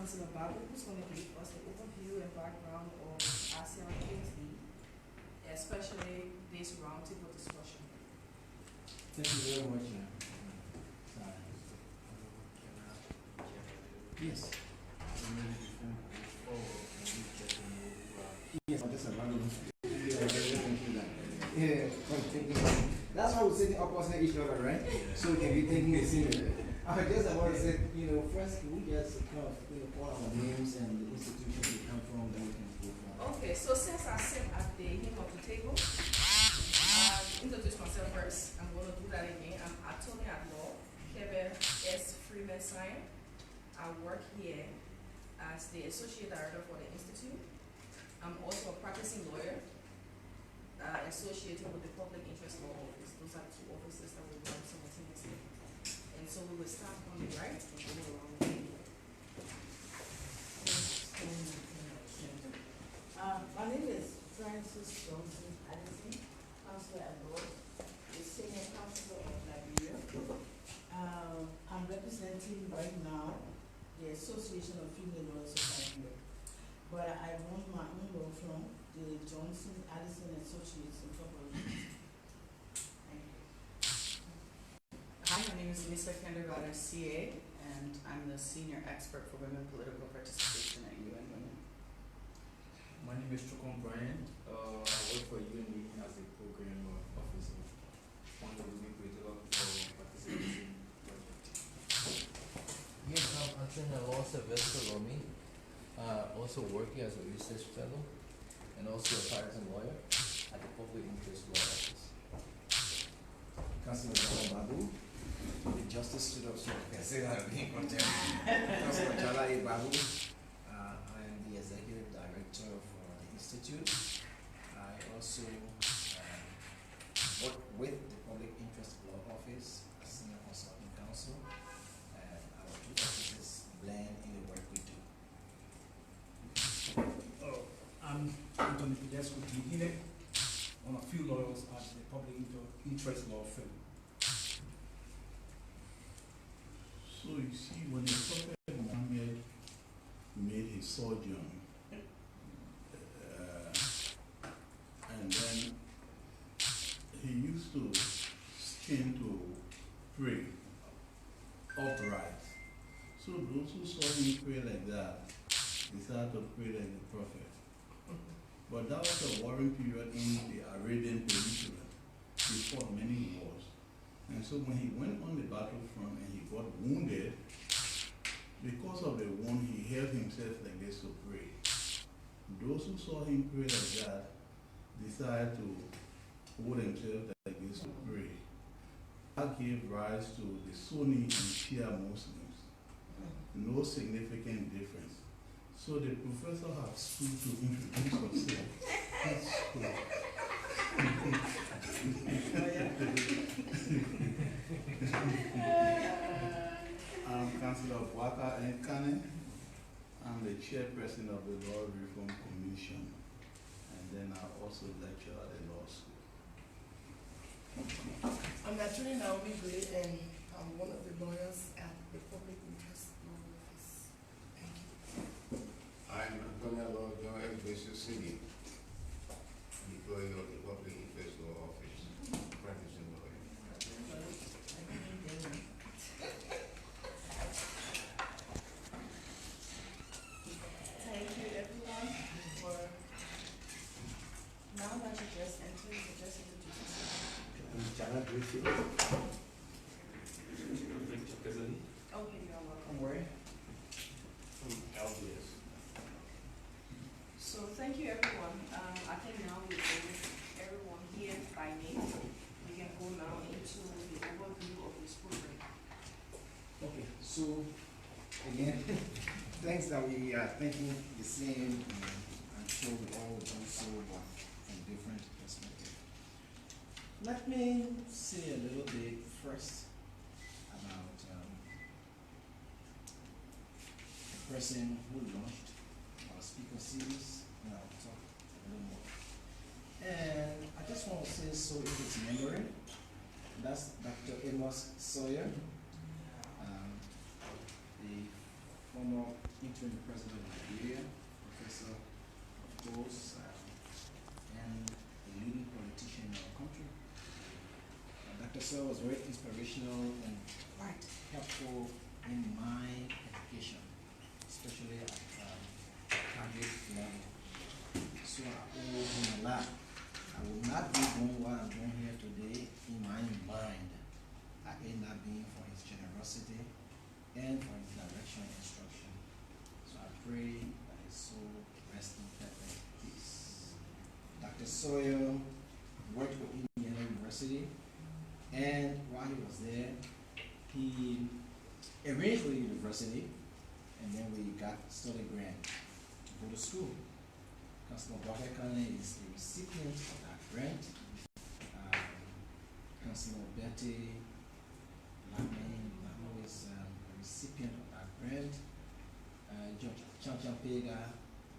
Councillor Babu, who's going to give us the overview and background of Icrpsd, especially this roundtable discussion. Thank you very much. Yes. Yes, I'm just a random. Yeah, that's why we're sitting opposite each other, right? Yeah. So we can be taking it seriously. I just want to say, first, can we just kind of, call our names and the institution we come from, then we can go from. Okay, so since I sit at the head of the table, introduce myself first. I'm going to do that again. I'm attorney at law, Kevin S. Freeman Sign. I work here as the associate director for the institute. I'm also a practicing lawyer, associated with the public interest law office. Those are two offices that we run simultaneously. And so we will start on the right and go around the table. My name is Francis Johnson Addison, Councillor at Law, the Senior Councillor of Liberia. I'm representing right now the Association of Female Lawyers of Liberia, but I run my own law firm, the Johnson Addison Associates Incorporated. Thank you. Hi, my name is Lisa Kendergarten, CA, and I'm the Senior Expert for Women Political Participation at UN Women. My name is Chukon Brian. I work for UN Women as a program officer on the Women Political Participation project. Yes, I'm Attorney Law Sylvester Lomi, also working as a research fellow and also a partisan lawyer at the Public Interest Law Office. Councillor Babu, the Justice stood up so I can say that being contempt. Councillor Jala Babu, I am the Executive Director for the Institute. I also work with the Public Interest Law Office as Senior Consulting Counsel. Our two offices blend in the work we do. I'm Anthony Tedesco Dihine, one of few lawyers at the Public Interest Law firm. So you see, when the Prophet Muhammad made his sojourn, and then he used to stand to pray upright. So those who saw him pray like that decided to pray like the Prophet. But that was a warring period in the Arabian Peninsula. He fought many wars. And so when he went on the battlefront and he got wounded, because of the wound, he held himself like this to pray. Those who saw him pray like that decided to hold themselves like this to pray. That gave rise to the Sunni and Shia Muslims. No significant difference. So the professor has stood to introduce herself. I'm Councillor Waka Nkane. I'm the chairperson of the Law Reform Commission, and then I also lecture at the law school. I'm Attorney Naomi Gray, and I'm one of the lawyers at the Public Interest Law Office. Thank you. I'm Antonio Law John F. City, employee of the Public Interest Law Office, practicing lawyer. Thank you, everyone, for now that you just entered, you just introduce yourself. Jana briefly. Okay, you're welcome. From where? From LDS. So thank you, everyone. I think now we know everyone here by name. We can go now into the overview of this program. Okay, so again, thanks that we are thinking the same, and I'm sure we all do so, but from different perspectives. Let me say a little bit first about the person who launched our speaker series, and I'll talk a little more. And I just want to say so in his memory, that's Dr. Amos Sawyer, the former interim president of Liberia, professor of course, and a leading politician in our country. Dr. Sir was very inspirational and quite helpful in my education, especially at graduate level. So I owe him a lot. I would not be doing what I'm doing here today in my mind. I end up being for his generosity and for his direction and instruction. So I pray that his soul rest in perfect peace. Dr. Sawyer worked with Indiana University, and while he was there, he arranged for the university, and then we got study grant to go to school. Councilor Bakakane is a recipient of that grant. Councilor Betty Lamin is a recipient of that grant. George Champega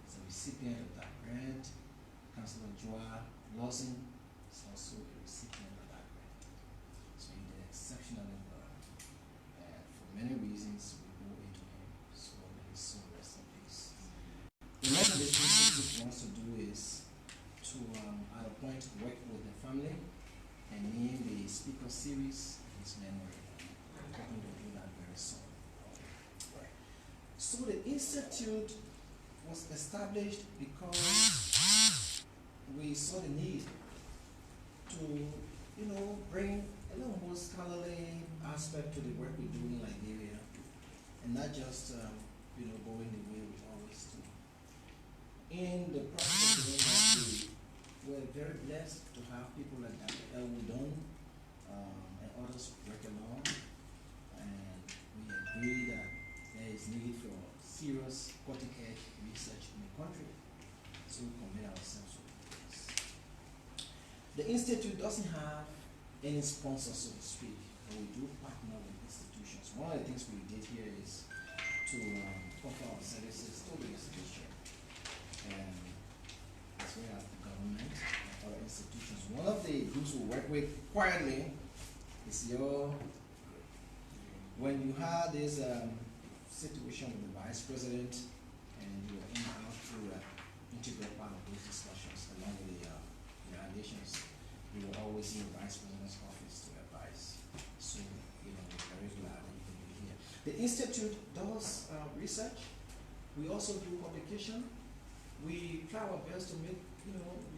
is a recipient of that grant. Councilor Joa Lawson is also a recipient of that grant. So he did exceptionally well. And for many reasons, we owe it to him. So may his soul rest in peace. The rest of the institute wants to do is to, at a point, work with the family and name the speaker series in his memory. We're hoping to do that very soon. Right. So the institute was established because we saw the need to, bring a little more scholarly aspect to the work we do in Liberia, and not just, going the way we always do. In the process of doing that, we were very blessed to have people like Dr. Elwoodon and others work along, and we agree that there is need for serious cutting-edge research in the country, so we commit ourselves to this. The Institute doesn't have any sponsor, so to speak, but we do partner with institutions. One of the things we did here is to offer our services to the institution, and as well as the government and other institutions. One of the groups we work with quietly is when you had this situation with the vice president and you were in and out to integrate part of those discussions along with the evaluations, you were always in the vice president's office to advise. So, we're very glad that you can be here. The Institute does research. We also do publication. We try our best to make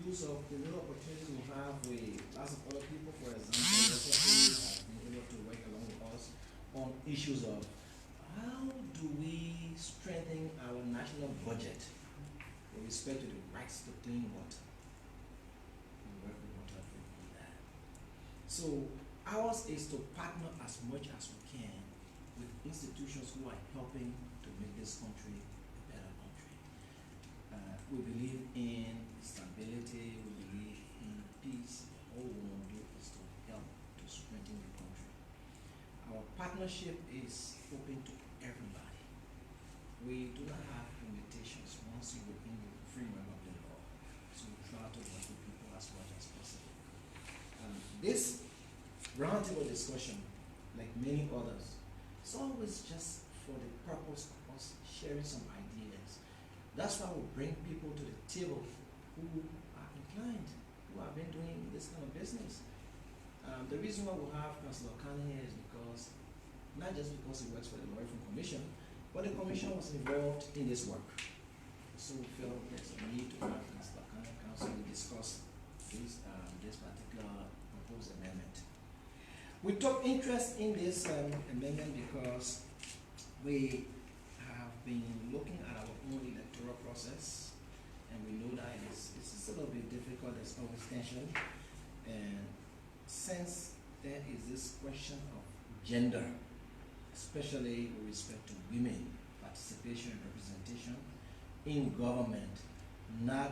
use of the little opportunities we have with lots of other people. For example, recently have been able to work along with us on issues of how do we strengthen our national budget with respect to the rights to clean water. We work with water to do that. So ours is to partner as much as we can with institutions who are helping to make this country a better country. We believe in stability, we believe in peace. All we want to do is to help to strengthen the country. Our partnership is open to everybody. We do not have limitations once you are in the framework of the law. So we try to work with people as much as possible. This roundtable discussion, like many others, it's always just for the purpose of us sharing some ideas. That's why we bring people to the table who are inclined, who have been doing this kind of business. The reason why we have Councilor Khan here is because, not just because he works for the Law Reform Commission, but the commission was involved in this work. So we felt there's a need to have Councilor Khan Council to discuss this particular proposed amendment. We took interest in this amendment because we have been looking at our own electoral process, and we know that it's a little bit difficult, there's always tension, and since there is this question of gender, especially with respect to women participation and representation in government, not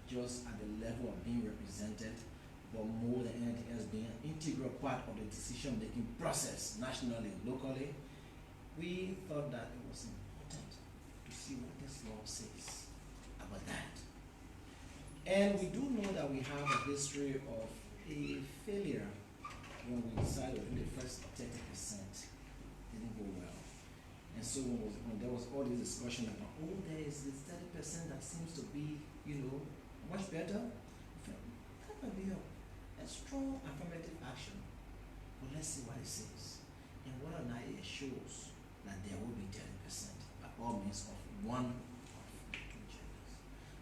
just at the level of being represented, but more than anything else being an integral part of the decision-making process nationally, locally, we thought that it was important to see what this law says about that. And we do know that we have a history of a failure when we decided to do the first 30%. Didn't go well. And so when there was all this discussion about, oh, there is this 30% that seems to be, much better, I felt that might be a strong affirmative action. But let's see what it says. And whether or not it shows that there will be 30% by all means of one of the two genders.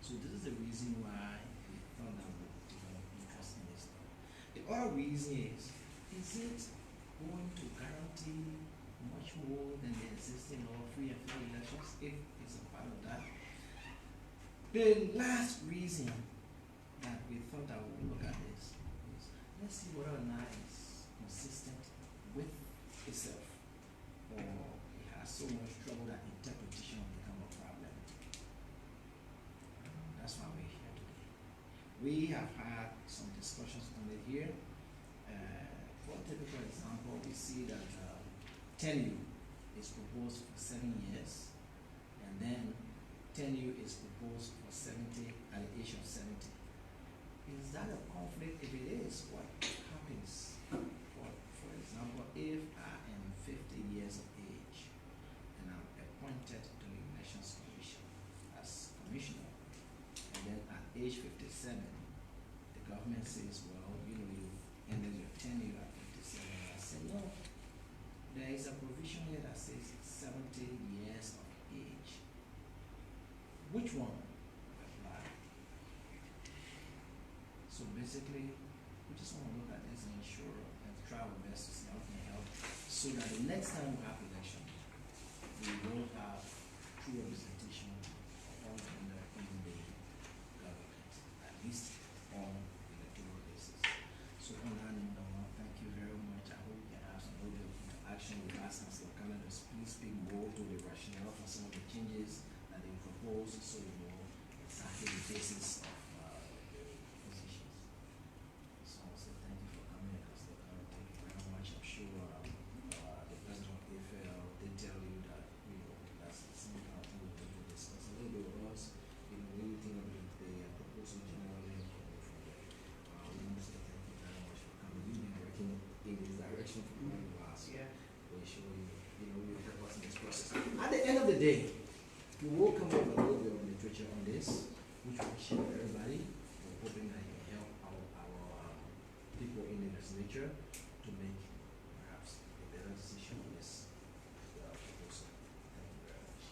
So this is the reason why we thought that we would develop interest in this law. The other reason is it going to guarantee much more than the existing law, free and fair elections, if it's a part of that? The last reason that we thought that we would look at this is, let's see whether or not it's consistent with itself, or it has so much trouble that interpretation will become a problem. That's why we're here today. We have had some discussions on it here. For a typical example, we see that tenure is proposed for 7 years, and then tenure is proposed for 70 at the age of 70. Is that a conflict? If it is, what happens? For example, if I am 50 years of age and I'm appointed to the Elections Commission as commissioner, and then at age 57, the government says, well, you ended your tenure at 57. I say, no, there is a provision here that says 70 years of age. Which one apply? So basically, we just want to look at this and ensure and try our best to see how we can help, so that the next time we have election, we will have true representation of all gender in the government, at least on electoral basis. So on that note, I want to thank you very much. I hope we can have some little bit of interaction with us, Councilor Canada. Please speak more to the rationale for some of the changes that they propose, so we know exactly the basis of the positions. So I want to say thank you for coming, Councilor Canada. Thank you very much. I'm sure the president of AFL did tell you that that's the same kind of thing we're going to discuss a little bit with us. What do you think of the proposal generally? We want to say thank you very much for coming. We've been working in this direction for quite a while. So we're sure you help us in this process. At the end of the day, we will come up with a little bit of literature on this, which will share with everybody. We're hoping that it can help our people in the legislature to make perhaps a better decision on this proposal. Thank you very much.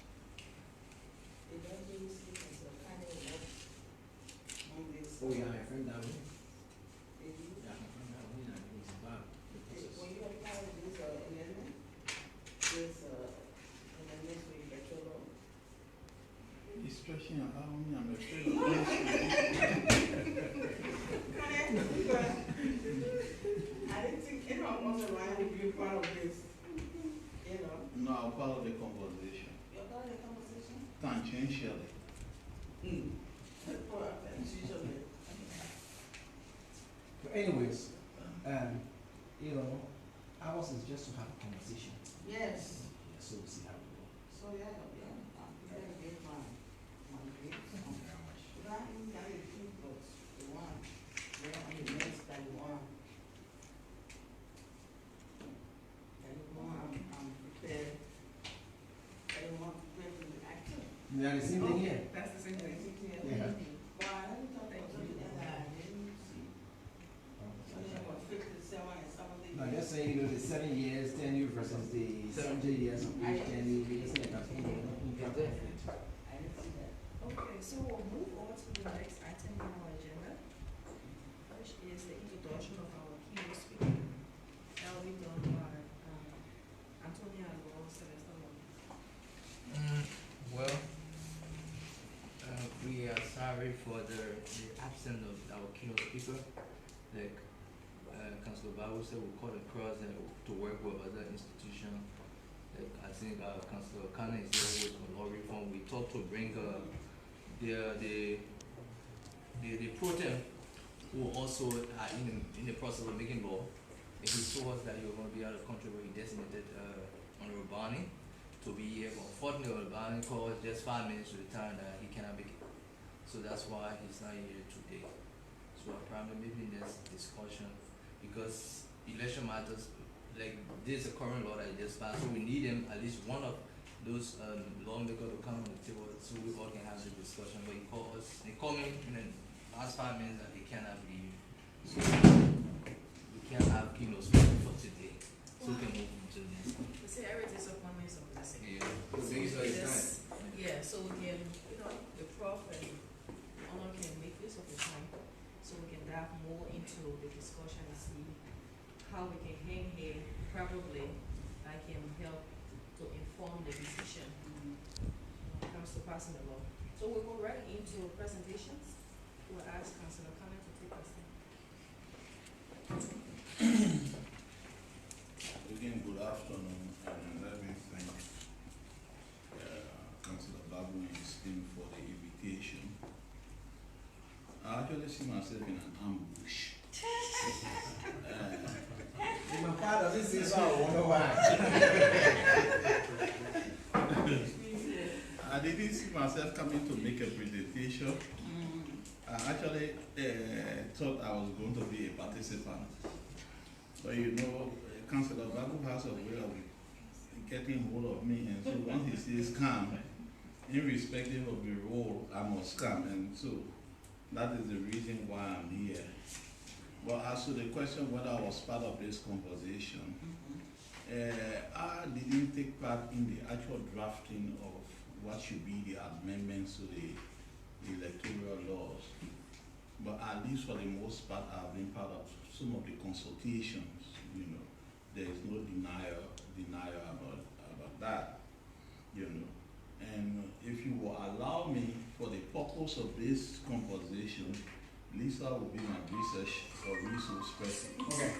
They don't do this as a kind of work on this. Oh yeah, my friend Darwin. They do. Yeah, my friend Darwin, and he's about the process. When you apply this amendment, this amendment for electoral law, He's stretching your arm, I'm afraid of this. I didn't think anyone wants to lie to be part of this, No, I'm part of the conversation. You're part of the conversation? Tangentially. For offense, usually. But anyways, ours is just to have a conversation. Yes. Yeah, so we'll see how we go. So, I'm prepared to get my views. Thank you very much. But I ain't got the two votes, the one, on the next by one. And the one I'm prepared, and the one prepared to be active. Yeah, the same thing here. That's the same thing. Yeah. But I haven't talked about something that I didn't see. Something about 57 and some of the. No, just saying, the 7 years tenure versus the 70 years of age tenure, isn't it? I didn't see that. Okay, so we'll move on to the next item on our agenda, which is the introduction of our keynote speaker. That will be done by Antonia and Sylvester. Well, we are sorry for the absence of our keynote speaker. Like Councilor Babu said, we called across and to work with other institutions. Like I think Councilor Khan is here with law reform. We thought to bring the pro-tem who also are in the process of making law. If he told us that he was going to be out of country, where he designated Honorable Barney to be here. Unfortunately, Barney called just 5 minutes to the time that he cannot make it. So that's why he's not here today. So I'm probably maybe next discussion, because election matters, like this is a current law that just passed, so we need him, at least one of those lawmakers to come on the table so we all can have the discussion. But he called me in the last 5 minutes that he cannot be here. So we can't have keynote speaker for today. So we can move on to the next one. They say everything's upon me is a blessing. Yeah. Things like that. Yeah, so we can, the prof and honor can make use of the time, so we can dive more into the discussion and see how we can hang here, probably I can help to inform the decision when it comes to passing the law. So we'll go right into presentations. We'll ask Councilor Khan to take us there. Again, good afternoon, and let me thank Councillor Babu and his team for the invitation. I actually see myself in an ambush. My father doesn't say so, I wonder why. I didn't see myself coming to make a presentation. I actually thought I was going to be a participant. But Councillor Babu has a way of getting hold of me, and so once he says come, irrespective of the role, I must come, and so that is the reason why I'm here. But as to the question whether I was part of this conversation, I didn't take part in the actual drafting of what should be the amendments to the electoral laws. But at least for the most part, I've been part of some of the consultations. There is no denial about that. And if you will allow me, for the purpose of this conversation, Lisa will be my research or resource person. Okay.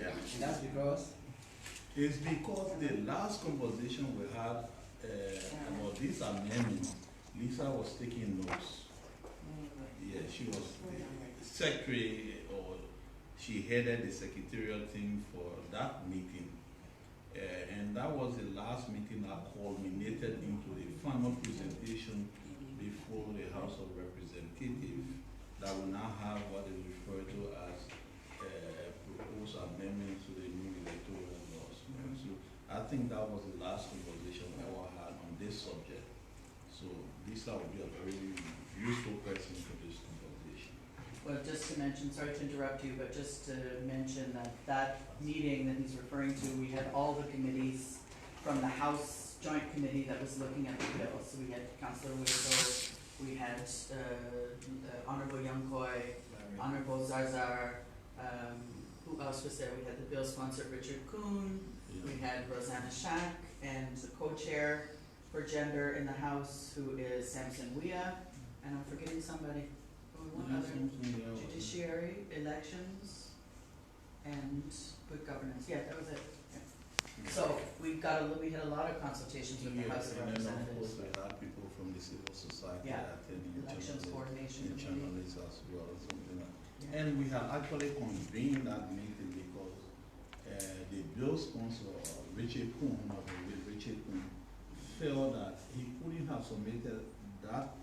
Yeah. That's because? It's because the last conversation we had about this amendment, Lisa was taking notes. Yeah, she was the secretary, or she headed the secretarial team for that meeting. And that was the last meeting that culminated into the final presentation before the House of Representatives that will now have what is referred to as proposed amendments to the new electoral laws. So I think that was the last conversation we ever had on this subject. So Lisa will be a very useful person for this conversation. Well, just to mention, sorry to interrupt you, but just to mention that meeting that he's referring to, we had all the committees from the House Joint Committee that was looking at the bill. So we had Councillor Wiesel, we had Honorable Youngkoy, Honorable Zarzar, who else was there? We had the bill sponsor Richard Kuhn, we had Rosanna Shack, and the co-chair for gender in the House, who is Samson Wea, and I'm forgetting somebody. One other, judiciary, elections, and good governance. Yeah, that was it. Yeah. So we had a lot of consultations with the House of And then of Representatives. course we had people from the civil society attending, Elections coordination committee. journalists as well, something like that. Yeah. And we have actually convened that meeting because the bill sponsor, Richard Kuhn, felt that he couldn't have submitted that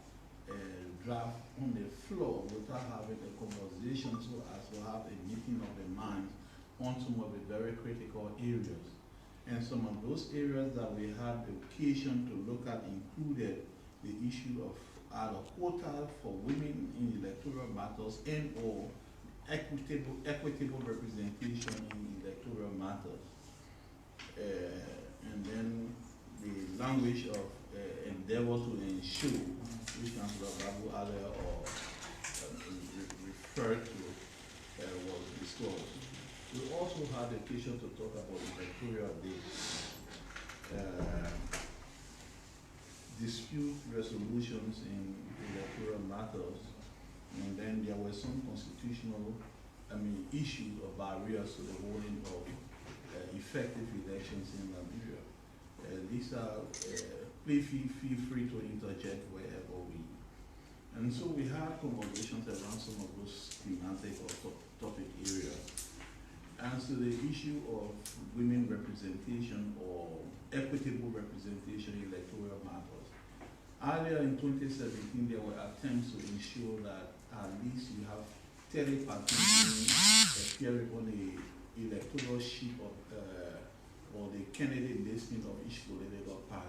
draft on the floor without having a conversation so as to have a meeting of the minds on some of the very critical areas. And some of those areas that we had the occasion to look at included the issue of either quota for women in electoral matters and or equitable representation in electoral matters. And then the language of endeavor to ensure, which Councillor Babu earlier or referred to, was disclosed. We also had the occasion to talk about electoral dates, dispute resolutions in electoral matters, and then there were some constitutional, issues or barriers to the holding of effective elections in Liberia. Lisa, please feel free to interject wherever we. And so we had conversations around some of those thematic or topic areas. And so the issue of women representation or equitable representation in electoral matters. Earlier in 2017, there were attempts to ensure that at least you have 30 participants appearing on the electoral sheet of or the candidate listing of each political party.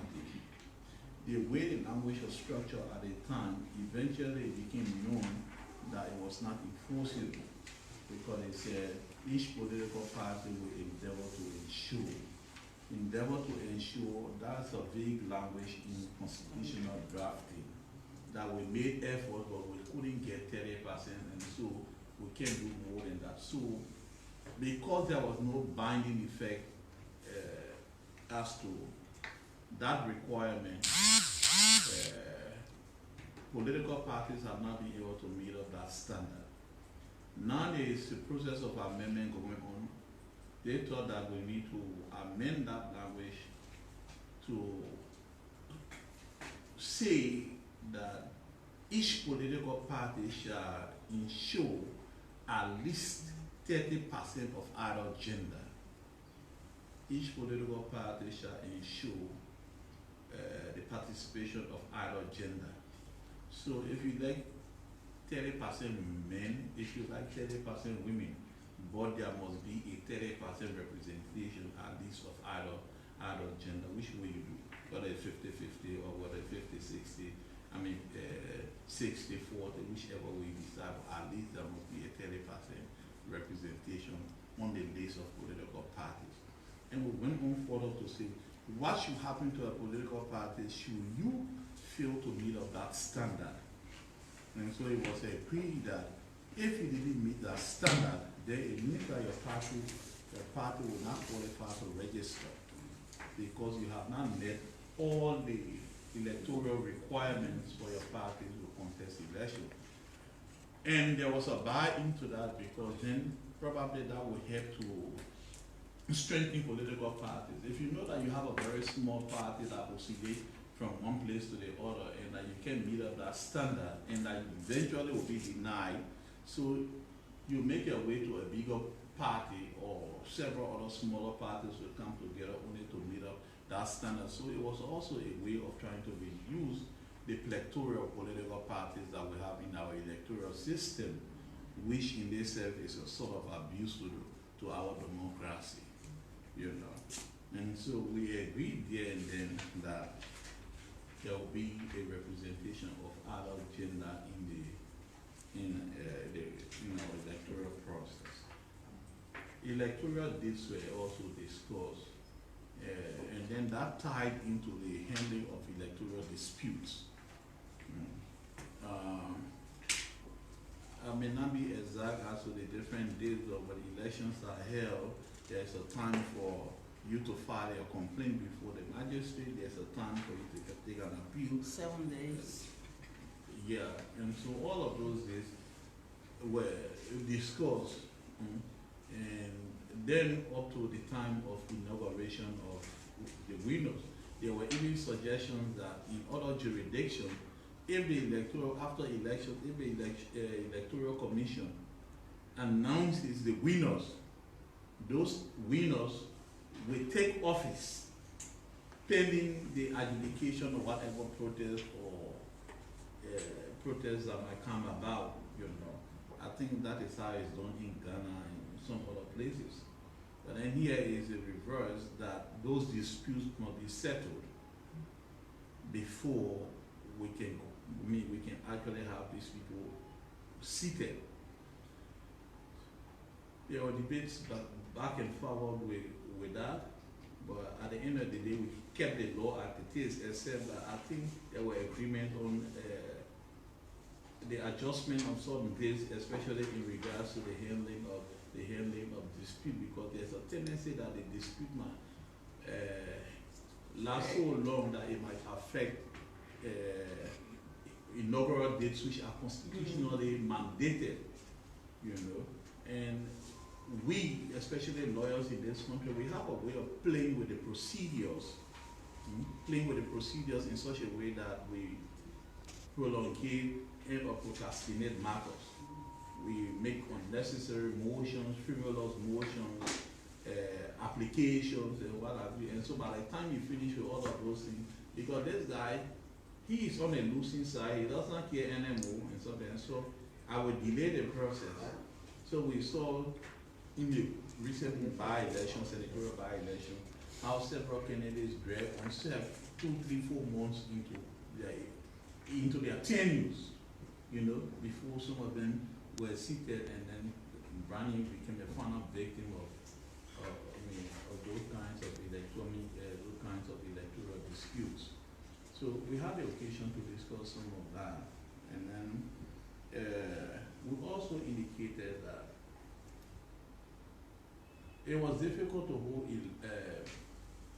The way the language was structured at the time, eventually it became known that it was not enforceable, because it said each political party will endeavor to ensure. Endeavor to ensure, that's a vague language in constitutional drafting, that we made effort but we couldn't get 30%, and so we can't do more than that. So because there was no binding effect as to that requirement, political parties have not been able to meet up that standard. Now there is the process of amendment going on. They thought that we need to amend that language to say that each political party shall ensure at least 30% of adult gender. Each political party shall ensure the participation of adult gender. So if you like 30% men, if you like 30% women, but there must be a 30% representation at least of adult gender. Which way you do, whether it's 50-50 or whether 50-60, 60-40, whichever way you decide, at least there must be a 30% representation on the list of political parties. And we went on further to say, what should happen to a political party should you fail to meet up that standard? And so it was agreed that if you didn't meet that standard, then it means that your party will not qualify to register, because you have not met all the electoral requirements for your party to contest election. And there was a buy-in to that, because then probably that will help to strengthen political parties. If you know that you have a very small party that oscillates from one place to the other, and that you can meet up that standard, and that eventually will be denied, so you make your way to a bigger party, or several other smaller parties will come together only to meet up that standard. So it was also a way of trying to reduce the plethora of political parties that we have in our electoral system, which in itself is a sort of abuse to our democracy, you know. And so we agreed there and then that there will be a representation of adult gender in our electoral process. Electoral dates were also discussed, and then that tied into the handling of electoral disputes. I may not be exact as to the different dates of when elections are held. There's a time for you to file a complaint before the magistrate. There's a time for you to take an appeal. 7 days. Yeah, and so all of those days were discussed, and then up to the time of inauguration of the winners, there were even suggestions that in other jurisdictions, if the after election, if the electoral commission announces the winners, those winners will take office pending the adjudication of whatever protest or protests that might come about, you know. I think that is how it's done in Ghana and some other places. But then here is a reverse, that those disputes must be settled before we can actually have these people seated. There were debates back and forward with that, but at the end of the day, we kept the law as it is, except that I think there were agreement on the adjustment of certain days, especially in regards to the handling of dispute, because there's a tendency that the dispute might last so long that it might affect inaugural dates which are constitutionally mandated, you know. And we, especially lawyers in this country, we have a way of playing with the procedures, in such a way that we prolongate and or procrastinate matters. We make unnecessary motions, frivolous motions, applications, and what have you. And so by the time you finish with all of those things, because this guy, he is on a losing side, he does not care anymore, and so then, so I will delay the process. So we saw in the recent by-elections, senatorial by-election, how several candidates drag and serve 2, 3, 4 months into their tenures, you know, before some of them were seated, and then Brani became a final victim of those kinds of electoral disputes. So we had the occasion to discuss some of that, and then we also indicated that it was difficult to hold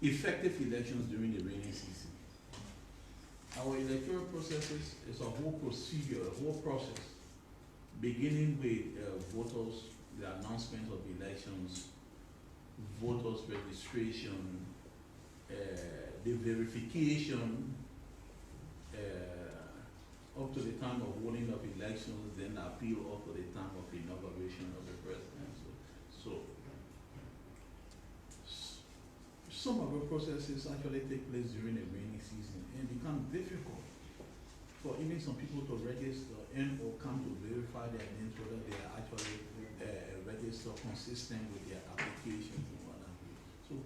effective elections during the rainy season. Our electoral processes is a whole procedure, a whole process, beginning with voters, the announcement of elections, voters registration, the verification, up to the time of holding of elections, then appeal up to the time of inauguration of the president. So some of the processes actually take place during the rainy season and become difficult for even some people to register and or come to verify their names, whether they are actually registered consistent with their applications and what have you. So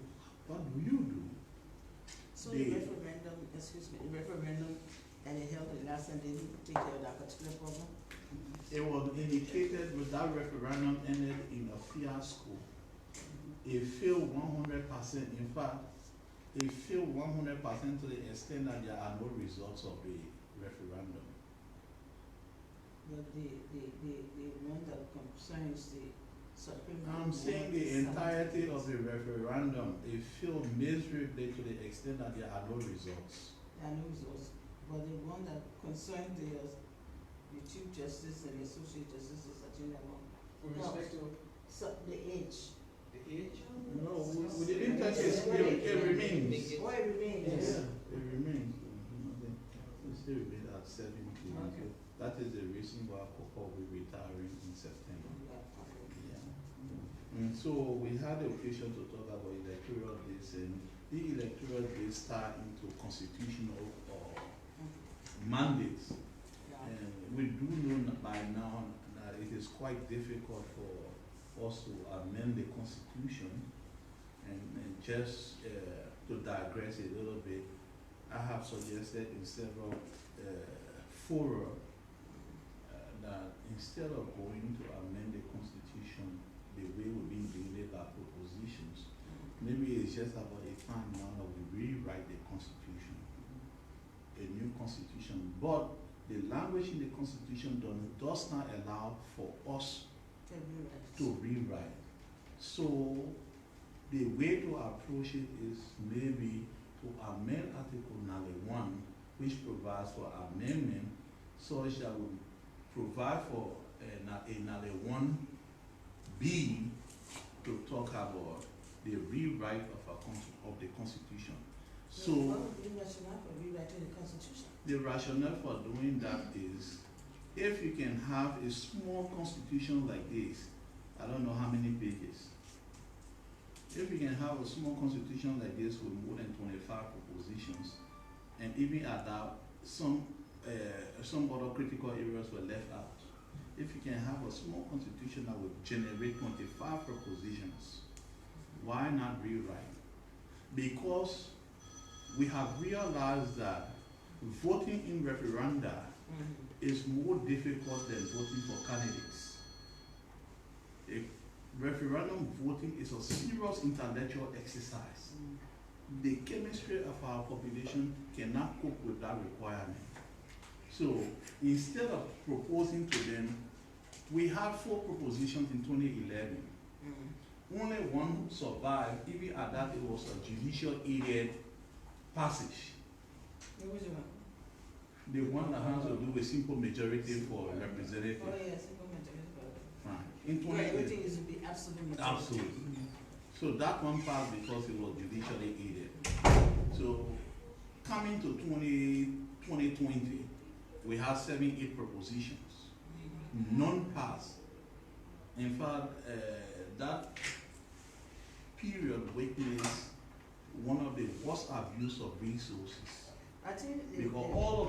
what do you do? So the referendum that they held the last time, they didn't take care of that particular problem? It was indicated with that referendum ended in a fiasco. It failed 100%. In fact, it failed 100% to the extent that there are no results of the referendum. But the one that concerns the Supreme Court. I'm saying the entirety of the referendum, it failed miserably to the extent that there are no results. There are no results. But the one that concerned the Chief Justice and the Associate Justices agenda one. With respect to the age. the age? No, we didn't touch it. It remains. Oh, it remains. Yeah, it remains. It still remains at 70. Okay. That is the reason why Koko will be retiring in September. Yeah. And so we had the occasion to talk about electoral days, and the electoral days start into constitutional mandates. Yeah. And we do know by now that it is quite difficult for us to amend the constitution. And just to digress a little bit, I have suggested in several fora that instead of going to amend the constitution the way we've been doing it by propositions, maybe it's just about a time now that we rewrite the constitution, a new constitution. But the language in the constitution does not allow for us to rewrite. So the way to approach it is maybe to amend Article 91, which provides for amendment such that will provide for a 91B to talk about the rewrite of the Constitution. So what would be the rationale for rewriting the Constitution? the rationale for doing that is, if you can have a small constitution like this, I don't know how many pages. If you can have a small constitution like this with more than 25 propositions, and even at that, some other critical areas were left out. If you can have a small constitution that would generate 25 propositions, why not rewrite? Because we have realized that voting in referenda is more difficult than voting for candidates. Referendum voting is a serious intellectual exercise. The chemistry of our population cannot cope with that requirement. So instead of proposing to them, we had 4 propositions in 2011. Only one survived, even at that it was a judicial aided passage. Which one? The one that has to do with simple majority for representative. Oh yeah, simple majority. Fine. In Where 2011. everything is to be absolute majority. Absolutely. So that one passed because it was judicially aided. So coming to 2020, we have 78 propositions. None passed. In fact, that period witnessed one of the worst abuse of resources. I think Because all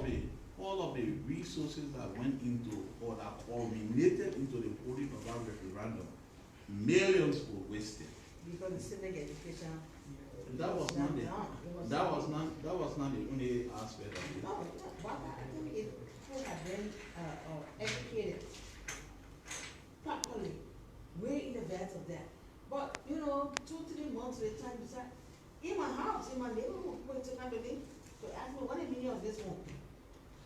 of the resources that went into or that culminated into the holding of that referendum, millions were wasted. because the civic education That was not the, that was not the only aspect of it. No, but I think it should have been, educated properly, way in advance of that. But, 2-3 months at a time, decide, in my house, in my neighborhood, when to come to me, to ask me, what do you mean of this one?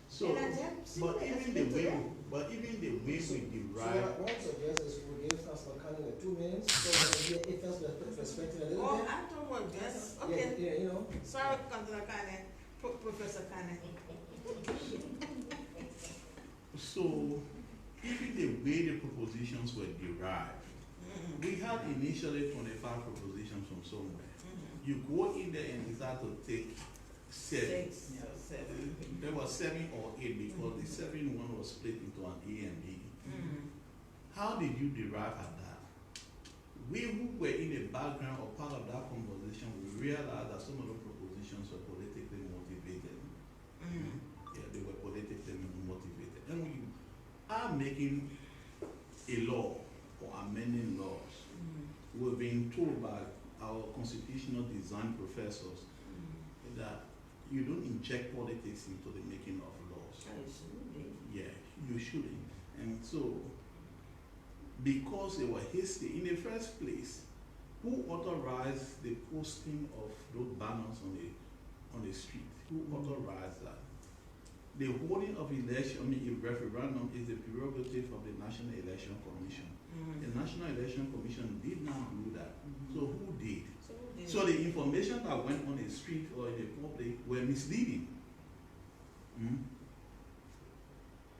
So, And I just but simply even explain the to way, them. but even the way we So derive, what I suggest is we give Councilor Canning 2 minutes, so that he first perspective a little Oh, bit. I don't want this, Yeah, okay. yeah, Sorry, Councilor Kane, Professor Kane. so even the way the propositions were derived, we had initially 25 propositions from somewhere. You go in there and decide to take 7. 7. There was 7 or 8 because the 7 one was split into an A and B. How did you derive at that? We who were in the background or part of that conversation, we realized that some of the propositions were politically motivated. Yeah, they were politically motivated. And we are making a law or amending laws. We're being told by our constitutional design professors that you don't inject politics into the making of laws. Yeah, you shouldn't. And so, because they were hasty, in the first place, who authorized the posting of those banners on the street? Who authorized that? The holding of election, a referendum is the prerogative of the National Election Commission. The National Election Commission did not do that. So who did? So the information that went on the street or in the public were misleading.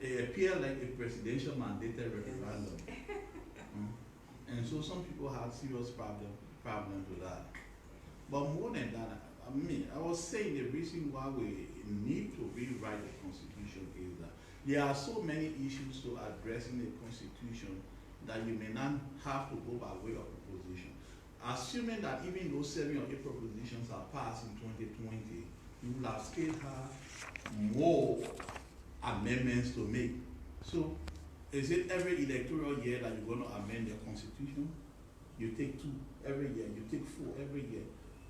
It appeared like a presidential mandated referendum. And so some people had serious problems with that. But more than that, I was saying the reason why we need to rewrite the Constitution is that there are so many issues to address in the Constitution that you may not have to go by way of proposition. Assuming that even those 7 or 8 propositions are passed in 2020, you will have still have more amendments to make. So, is it every electoral year that you're going to amend the Constitution? You take 2 every year, you take 4 every year.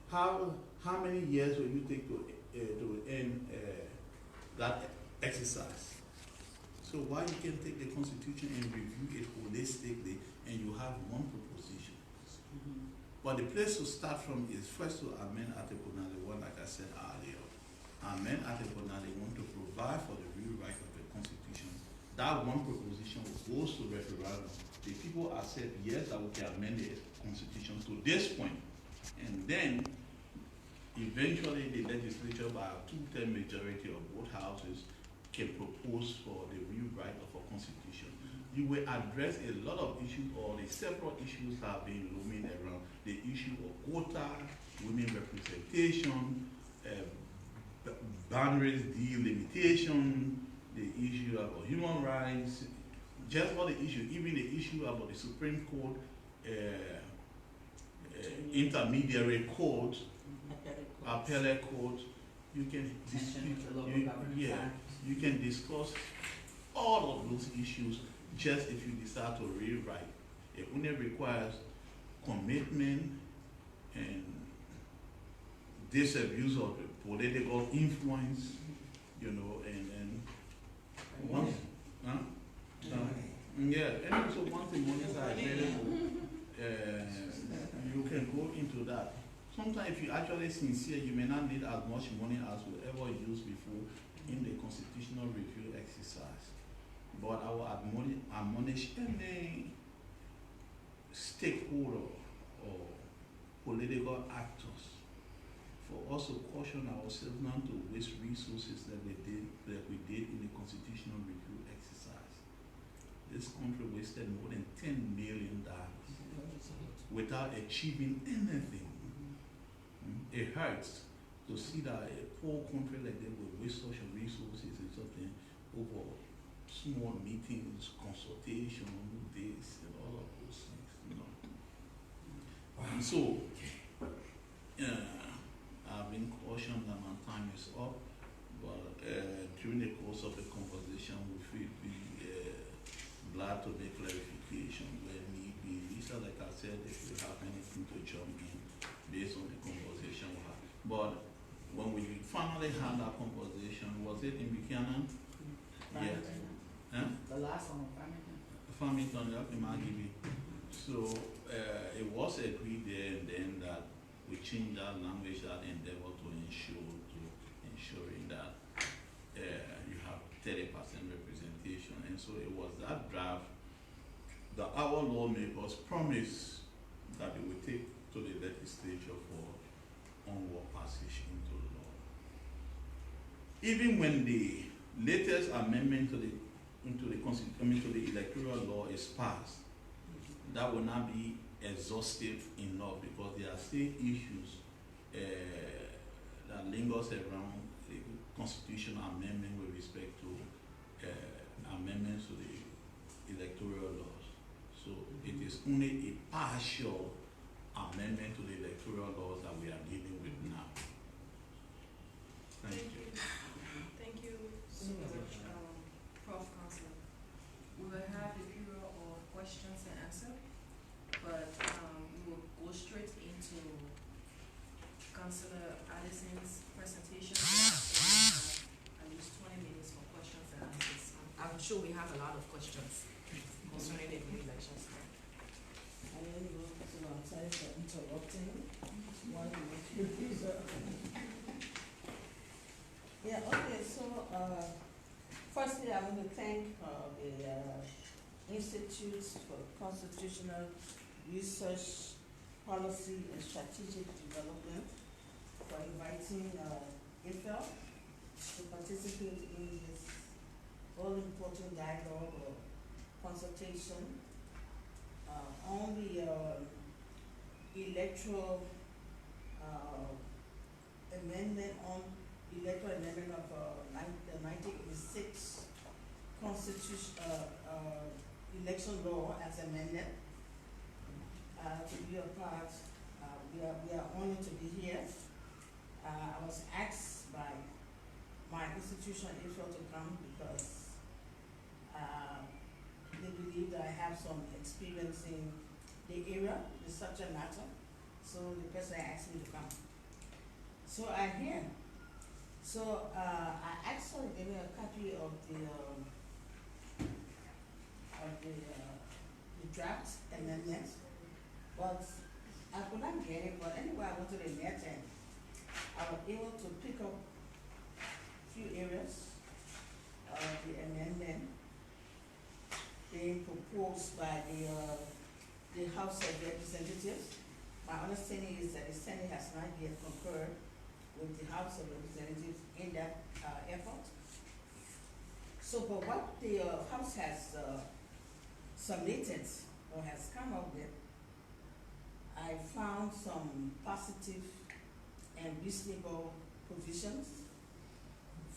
How many years will you take to end that exercise? So why you can take the Constitution and review it holistically and you have one proposition? But the place to start from is first to amend Article 91, like I said earlier. Amend Article 91 to provide for the rewrite of the Constitution. That one proposition goes to referendum. The people accept yes that we can amend the Constitution to this point. And then eventually the legislature by a 2/3 majority of both houses can propose for the rewrite of a constitution. You will address a lot of issues or the several issues that have been looming around. The issue of quota, women representation, boundaries delimitation, the issue about human rights, just all the issues, even the issue about the Supreme Court intermediary court, appellate court, you can you can discuss all of those issues just if you decide to rewrite. It only requires commitment and disabuse of political influence, and once, yeah, and also once the monies are available, you can go into that. Sometimes if you're actually sincere, you may not need as much money as we ever used before in the constitutional review exercise. But I will admonish any stakeholder or political actors for us to caution ourselves not to waste resources that we did in the constitutional review exercise. This country wasted more than $10 million without achieving anything. It hurts to see that a poor country like that will waste such resources and something over small meetings, consultation, this and all of those things, And so, I've been cautioned that my time is up, but during the course of the conversation, we feel glad to make clarification where need be. Lisa, like I said, if you have anything to jump in, based on the conversation we had. But when we finally had that conversation, was it in Buchanan? Yeah. Huh? The last one, Farmington, up in Magibi. So it was agreed there and then that we changed that language, that endeavor to ensuring that you have 30% representation. And so it was that draft that our lawmakers promised that they would take to the legislature for onward passage into law. Even when the latest amendment to the electoral law is passed, that will not be exhaustive enough because there are still issues that lingers around the constitutional amendment with respect to amendments to the electoral laws. So it is only a partial amendment to the electoral laws that we are dealing with now. Thank you. Thank you so much, Prof. Counselor. We will have the period of questions and answers, but we will go straight into Councillor Allison's presentation. We have at least 20 minutes for questions and answers. I'm sure we have a lot of questions concerning the new elections. I don't know, so I'm sorry for interrupting. Yeah, okay, so firstly I want to thank the Institute for Constitutional Research, Policy and Strategic Development for inviting Icrpsd to participate in this all-important dialogue or consultation on the electoral amendment of the 1986 Constitution election law as amended. To be a part, we are honored to be here. I was asked by my institution Icrpsd to come because they believe that I have some experience in the area, the subject matter. So the person asked me to come. So I'm here. So I actually gave me a copy of the draft amendment, but I could not get it. But anyway, I went to the net and I was able to pick up a few areas of the amendment being proposed by the House of Representatives. My understanding is that the Senate has not yet concurred with the House of Representatives in that effort. So, but what the House has submitted or has come up with, I found some positive and reasonable provisions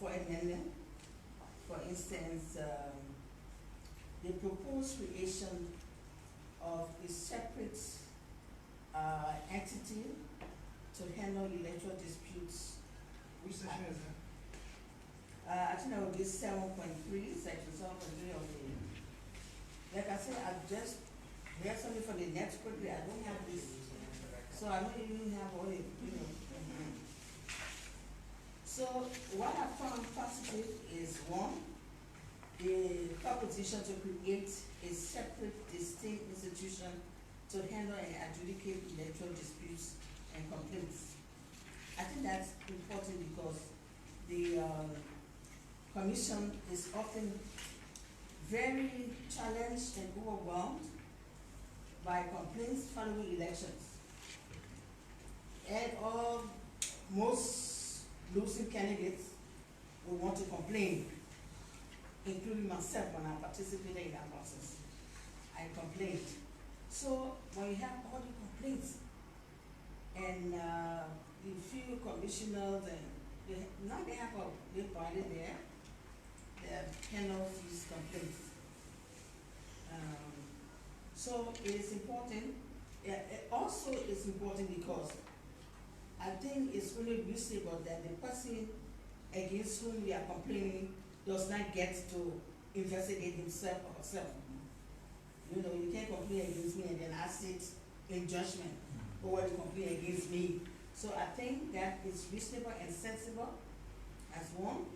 for amendment. For instance, the proposed creation of a separate entity to handle electoral disputes. Which section is that? I think that would be 7.3, section 7.3 of the, like I said, I just read something for the next quickly. I don't have this, so I don't even have all it, So what I found positive is one, the proposition to create a separate, distinct institution to handle and adjudicate electoral disputes and complaints. I think that's important because the commission is often very challenged and overwhelmed by complaints following elections. And most losing candidates will want to complain, including myself when I participated in that process. I complained. So when you have all the complaints and the few commissioners and now they have a big body there that handles these complaints. So it is important. It also is important because I think it's really reasonable that the person against whom we are complaining does not get to investigate himself or herself. You know, you can't complain against me and then I sit in judgment. already complain against me. So I think that is reasonable and sensible as one.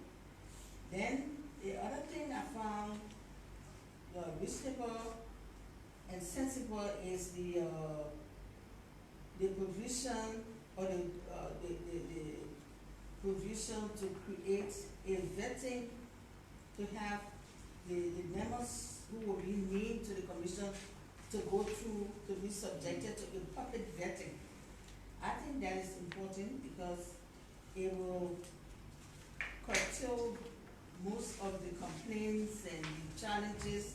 Then the other thing I found reasonable and sensible is the provision or the provision to create a vetting to have the members who will be named to the commission to go through, to be subjected to a public vetting. I think that is important because it will curtail most of the complaints and challenges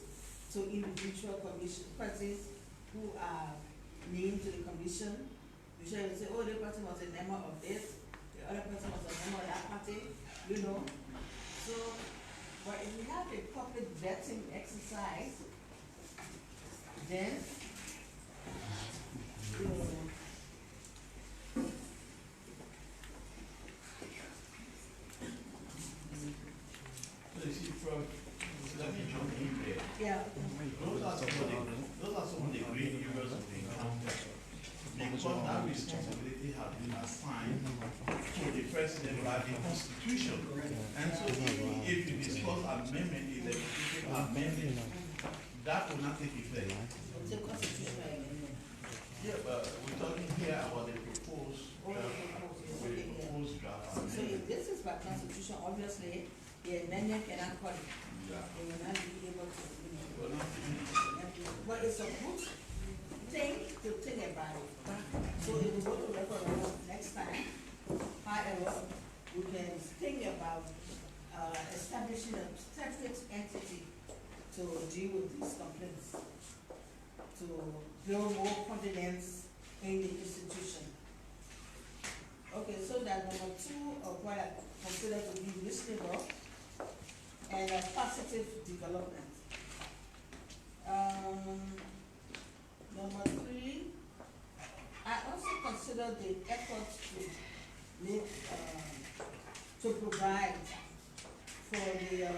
to individual commission persons who are named to the commission. You should say, oh, the person was a member of this, the other person was a member of that party, you know. So, but if we have a public vetting exercise, then, you know, So you see, from, let me jump in there. yeah. Those are some of the great areas of the encounter. Because that responsibility has been assigned to the president by the constitution. And so even if you discuss amendment, the legislative amendment, that will not take effect. It's a constitutional amendment. Yeah, but we're talking here about the proposed draft. So if this is by constitution, obviously, the amendment cannot call it. Yeah. They will not be able to, you know. Well, not But it's a good thing to think about it. So if we go to referendum next time, however, we can think about establishing a separate entity to deal with these complaints, to build more confidence in the institution. Okay, so that number two of what I consider to be reasonable and a positive development. Number three, I also consider the effort to make, to provide for the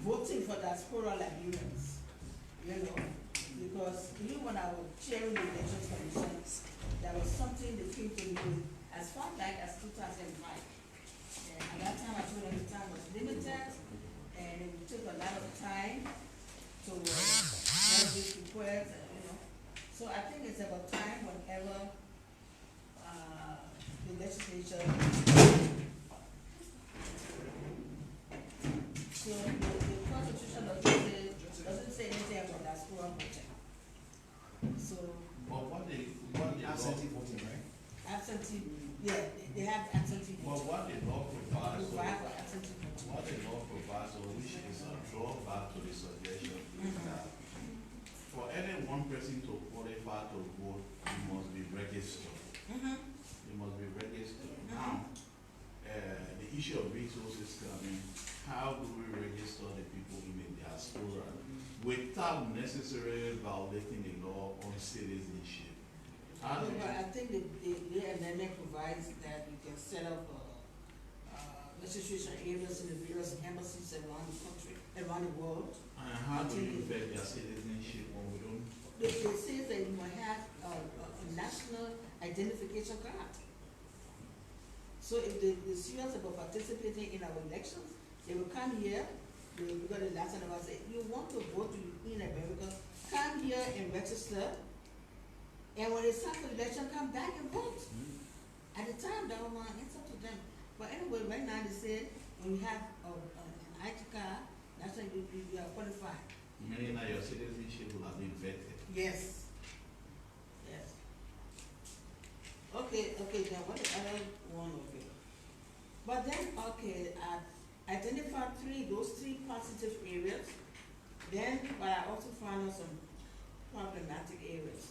voting for diaspora Liberians, you know, because even when I was chairing the elections commission, that was something that came to me as far back as 2005. And at that time, I told them the time was limited, and it would take a lot of time to make these requests, you know. So I think it's about time whenever the legislature. So the constitution doesn't say anything about diaspora voting. So. But what the Absentee voting, right? Absentee, yeah, they have absentee Well, voting. what the law provides, Provide for absentee voting. what the law provides, or which is a drawback to the suggestion, is that for any one person to qualify to vote, he must be registered. He must be registered. Now, the issue of resources coming, how do we register the people in the diaspora without necessarily violating the law on citizenship? How do we- But I think the amendment provides that you can set up registration areas in the various embassies around the country, around the world. And how do you vet their citizenship when we don't? They say that you might have a national identification card. So if they're serious about participating in our elections, they will come here, because the last time I said, you want to vote in America, come here and register, and when it's time for the election, come back and vote. At the time, that was it's up to them. But anyway, right now they said, when you have an ID card, that's when you are qualified. Meaning that your citizenship will have been vetted. Yes. Yes. Okay, then what the other one, okay. But then, okay, I identified those three positive areas. Then, but I also found out some problematic areas.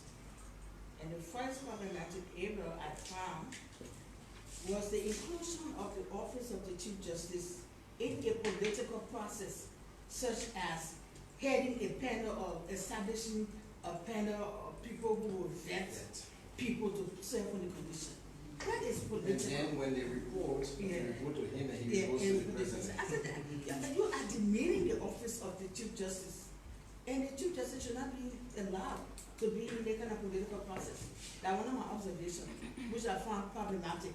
And the first problematic area I found was the inclusion of the office of the Chief Justice in a political process, such as heading a panel or establishing a panel of people who will vet people to serve on the commission. That is And political. then when they report, Yeah. they report to him and he Yeah, reports to the president. I said that, yeah, but you are demeaning the office of the Chief Justice. And the Chief Justice should not be allowed to be in the kind of political process. That's one of my observations, which I found problematic.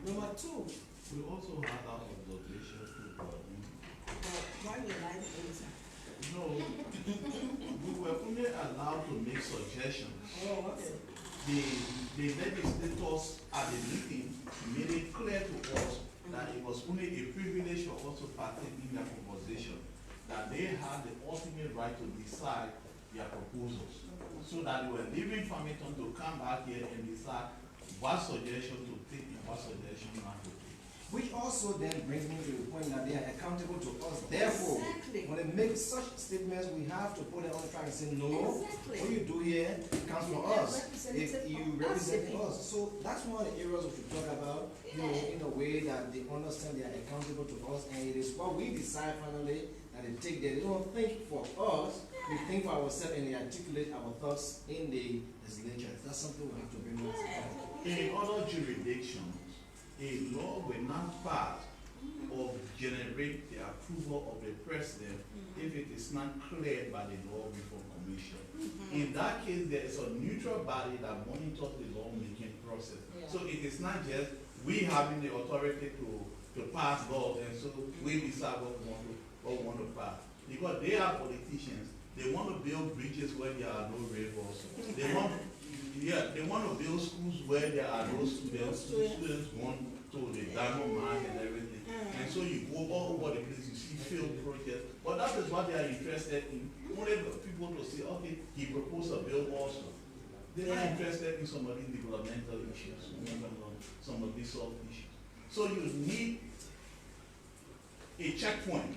Number two, We also had our observation too, but, why you like it? no, we were only allowed to make suggestions. Oh, okay. The legislators at the meeting made it clear to us that it was only a privilege for us to partake in their proposition, that they had the ultimate right to decide their proposals, so that they were leaving Farmington to come back here and decide what suggestion to take and what suggestion not to take. Which also then brings me to the point that they are accountable to us. Therefore, Exactly. when they make such statements, we have to put it on the track and say, no, Exactly. what you do here comes from You are us. If representative you of represent us. us. So that's one of the areas we should talk about, you know, in a way that they understand they are accountable to us, and it is what we decide finally that they take there. They don't think for us, we think for ourselves, and they articulate our thoughts in the legislature. That's something we have to bring up. In other jurisdictions, a law will not pass or generate the approval of the president if it is not cleared by the Law Reform Commission. In that case, there is a neutral body that monitors the lawmaking process. Yeah. So it is not just we having the authority to pass laws, and so we decide what we want to pass. Because they are politicians, they want to build bridges where there are no rivers. They want to build schools where there are no students. Students want to the diamond mine and everything. And so you go all over the place, you see field projects. But that is what they are interested in. Only people to say, okay, he proposed a bill also. They're not interested in some of these developmental issues, some of these soft issues. So you need a checkpoint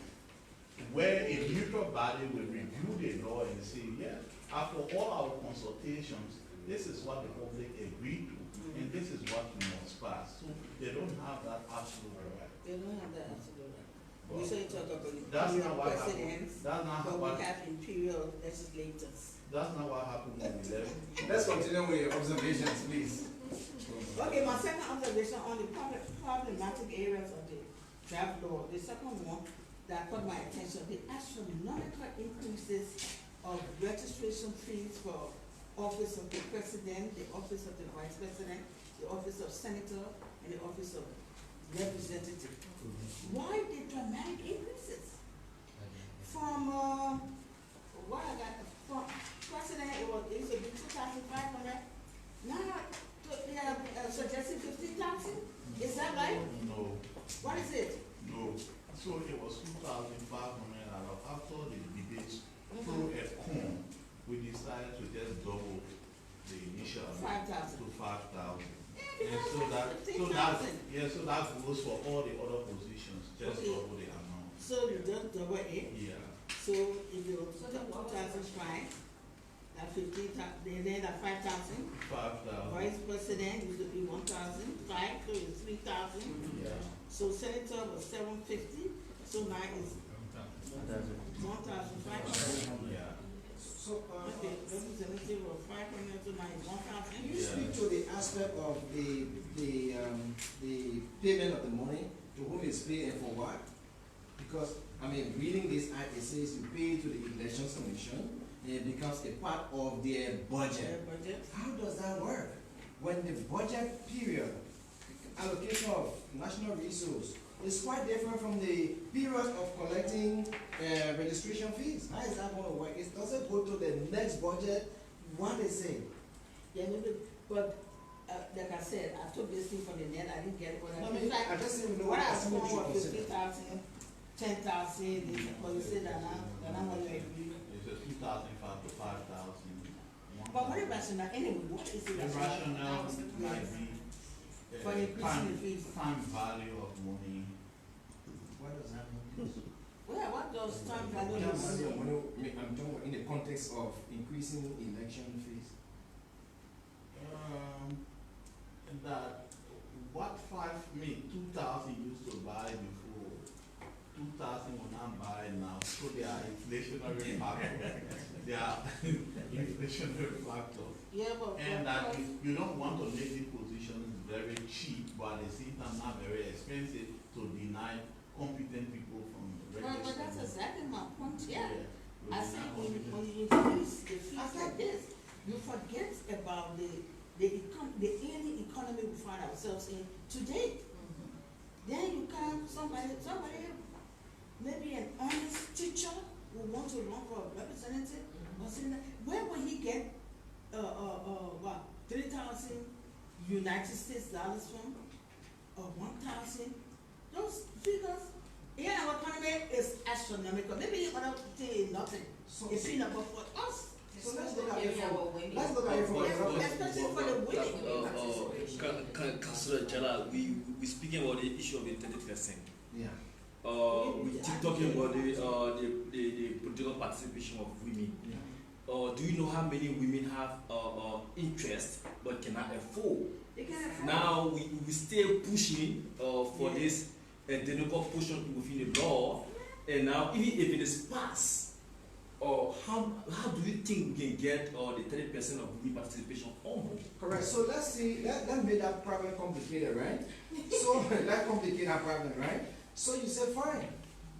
where a neutral body will review the law and say, yeah, after all our consultations, this is what the public agreed to, and this is what we must pass. So they don't have that absolute right. They don't have that absolute right. But We say talk about that's imperial not what happened. presidents, That's not but what, we have imperial legislators. that's not what happened when we left. Let's continue with your observations, please. Okay, my second observation on the problematic areas of the draft law, the second one that caught my attention, the astronomical increases of registration fees for office of the president, the office of the vice president, the office of senator, and the office of representative. Why the dramatic increases? From, what I got, from president, it used to be 2,500. Now, they are suggesting 15,000? Is that right? No, What is it? no. So it was 2,500 after the debates, pro and con, we decided to just double the initial amount 5,000. to 5,000. Yeah, And so that goes for all the other positions, just Okay. double the amount. So you just double it. Yeah. So if you put 2,500, that 15,000, then that 5,000. 5,000. Vice president used to be 1,005, so it's 3,000. Yeah. So senator was 750, so now it's 1,500. Yeah. So, Okay, representative was 500, so now it's 1,000. can you speak to the aspect of the payment of the money, to whom it's paid and for what? Because, I mean, reading this act, it says you pay to the Elections Commission, and it becomes a part of their budget. Their budget. How does that work? When the budget period, allocation of national resource is quite different from the period of collecting registration fees. How is that going to work? It doesn't go to the next budget, what they say. Yeah, maybe, but like I said, I took this thing from the net, I didn't get it, but I mean, I just didn't know what I what saw you was consider. 50,000, 10,000, but you said that I'm what you agree. It's a 2,500 to 5,000. But what is rationale, anyway, what is the The rationale rationale? might be For increasing the fees. time value of money. What does that mean? Well, what does time value Time of value of money? money, I'm talking in the context of increasing election fees. That what 2,000 used to buy before, 2,000 will not buy now. So they are inflationary factors. They are inflationary factors. Yeah, but. And that you don't want to make these positions very cheap, but at the same time not very expensive to deny competent people from But that's registering. exactly my point, yeah. I think when you increase the fees like this, you forget about the any economy we find ourselves in today. Then you come, somebody, maybe an honest teacher who want to run for a representative, or something like, where will he get, what, 3,000 United States dollars from? Or 1,000? Those figures, in our economy is astronomical. Maybe other thing is nothing. It's peanut, but for us, So let's look at it from especially for the women. Councillor Jala, we speaking about the issue of the 30%. Yeah. We keep talking about the political participation of women. Yeah. Do you know how many women have interest but cannot afford? They can afford. Now we still pushing for this identical portion within the law, and now even if it is passed, how do you think we can get the 30% of women participation almost? Correct. So let's see. That made that problem complicated, right? So that complicated our problem, right? So you say, fine,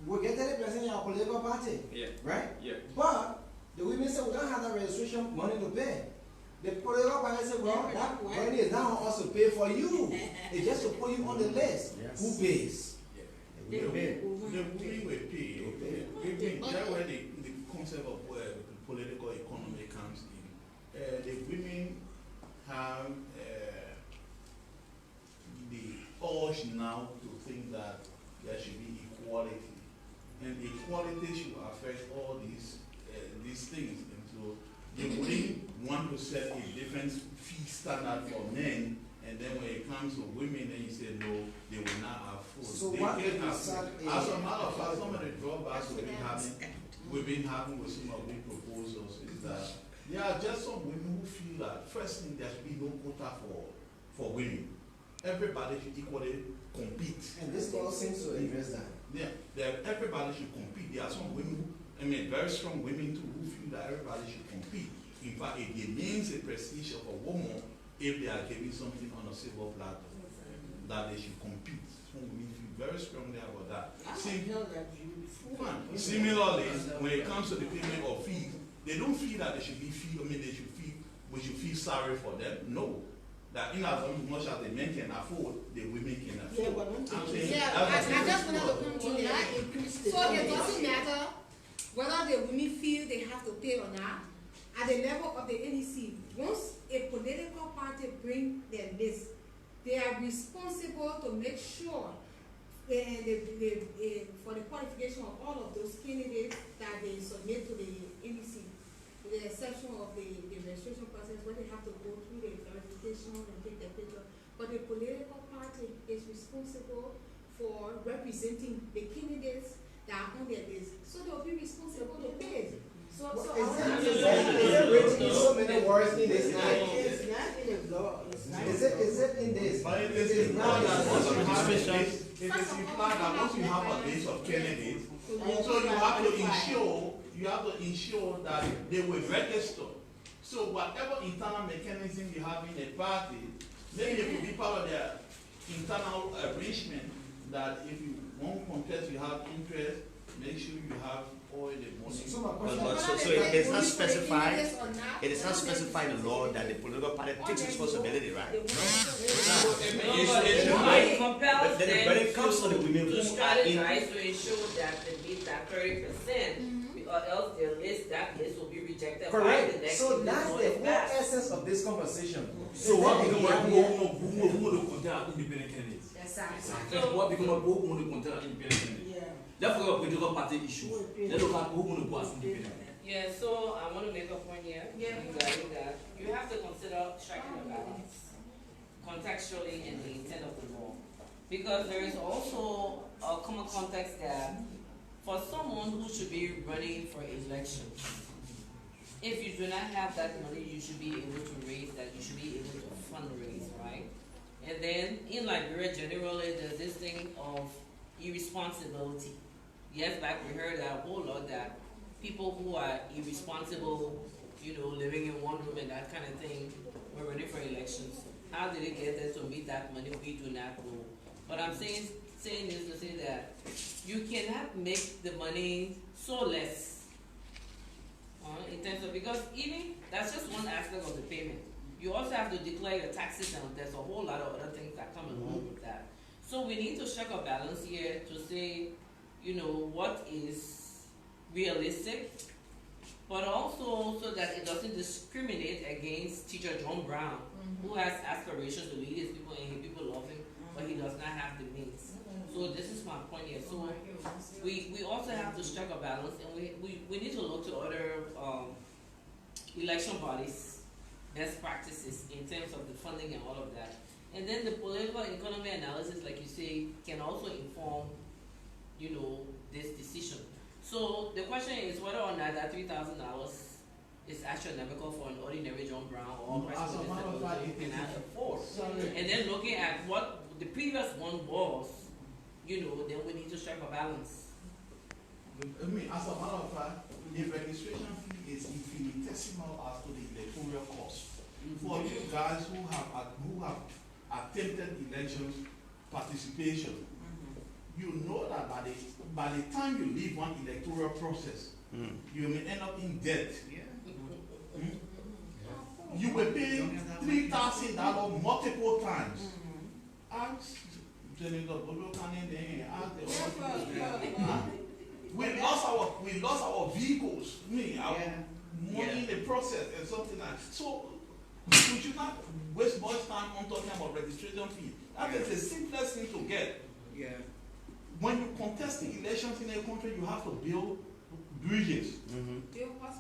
we'll get 30% in our political party, Yeah. right? Yeah. But the women say we don't have that registration money to pay. The political party say, well, that money is now on us to pay for you. It's just to put you on the list. Yes. Who pays? The women will pay. That's where the concept of political economy comes in. The women have the urge now to think that there should be equality, and equality should affect all these things. And so the women want to set a different fee standard for men, and then when it comes to women, then you say no, they will not afford. So they what can if you afford. set As a matter of fact, some of the drawbacks we've been having with some of the proposals is that there are just some women who feel that first thing there should be no quota for women. Everybody should equally compete. And this law seems to address that. Yeah, everybody should compete. There are some women who, very strong women too, who feel that everybody should compete. In fact, it demeans the prestige of a woman if they are giving something on a silver platter, that they should compete. Some women feel very strongly about that. Similarly, when it comes to the payment of fees, they don't feel that they should be we should feel sorry for them. No. That in as much as the men can afford, the women can afford. I just wanted to come to that. So it doesn't matter whether the women feel they have to pay or not. At the level of the NEC, once a political party bring their list, they are responsible to make sure for the qualification of all of those candidates that they submit to the NEC, with the exception of the registration process where they have to go through the verification and take the picture. But the political party is responsible for representing the candidates that are on their list. So they'll be responsible to pay. Is it written in so many words in this night? It's not in the law. Is it in this? But it is implied that once you have a base, it is implied that once you have a base of candidates, so you have to ensure that they will register. So whatever internal mechanism you have in a party, maybe it could be part of their internal arrangement that if you want contest, you have interest, make sure you have all the money. So it is not specified. It is not specified in the law that the political party takes responsibility, right? Compels But when it comes to the women to who strategize to ensure that they meet that 30%, or else that list will be rejected by the Correct. next. So that's the whole essence of this conversation. So what become of who will contact independent candidates? Exactly. So what become of who will contact independent candidates? That's a political party issue. They look at who will go as independent. Yeah, so I want to make a point here regarding that. You have to consider striking a balance contextually in the intent of the law. Because there is also a common context that for someone who should be running for election, if you do not have that money, you should be able to raise that, you should be able to fundraise, right? And then in Liberia, generally, there's this thing of irresponsibility. Yes, like we heard that whole lot that people who are irresponsible, living in one room and that kind of thing, were running for elections. How did they get there to meet that money? We do not know. But I'm saying is to say that you cannot make the money so less in terms of, because even, that's just one aspect of the payment. You also have to declare your taxes, and there's a whole lot of other things that come along with that. So we need to strike a balance here to say, you know, what is realistic, but also so that it doesn't discriminate against Teacher John Brown, who has aspirations to lead his people and his people love him, but he does not have the means. So this is my point here. So we also have to strike a balance, and we need to look to other election bodies' best practices in terms of the funding and all of that. And then the political economy analysis, like you say, can also inform, you know, this decision. So the question is whether or not that $3,000 is astronomical for an ordinary John Brown or person who cannot afford. And then looking at what the previous one was, you know, then we need to strike a balance. I mean, as a matter of fact, the registration fee is infinitesimal as to the electoral cost. For you guys who have attempted elections participation, you know that by the time you leave one electoral process, you may end up in debt. You will pay $3,000 multiple times. Ask Senator Bodo Kane, ask the other people. We lost our vehicles, our money in the process and something like that. So we should not waste much time on talking about registration fee. That is the simplest thing to get. When you contest the elections in a country, you have to build bridges.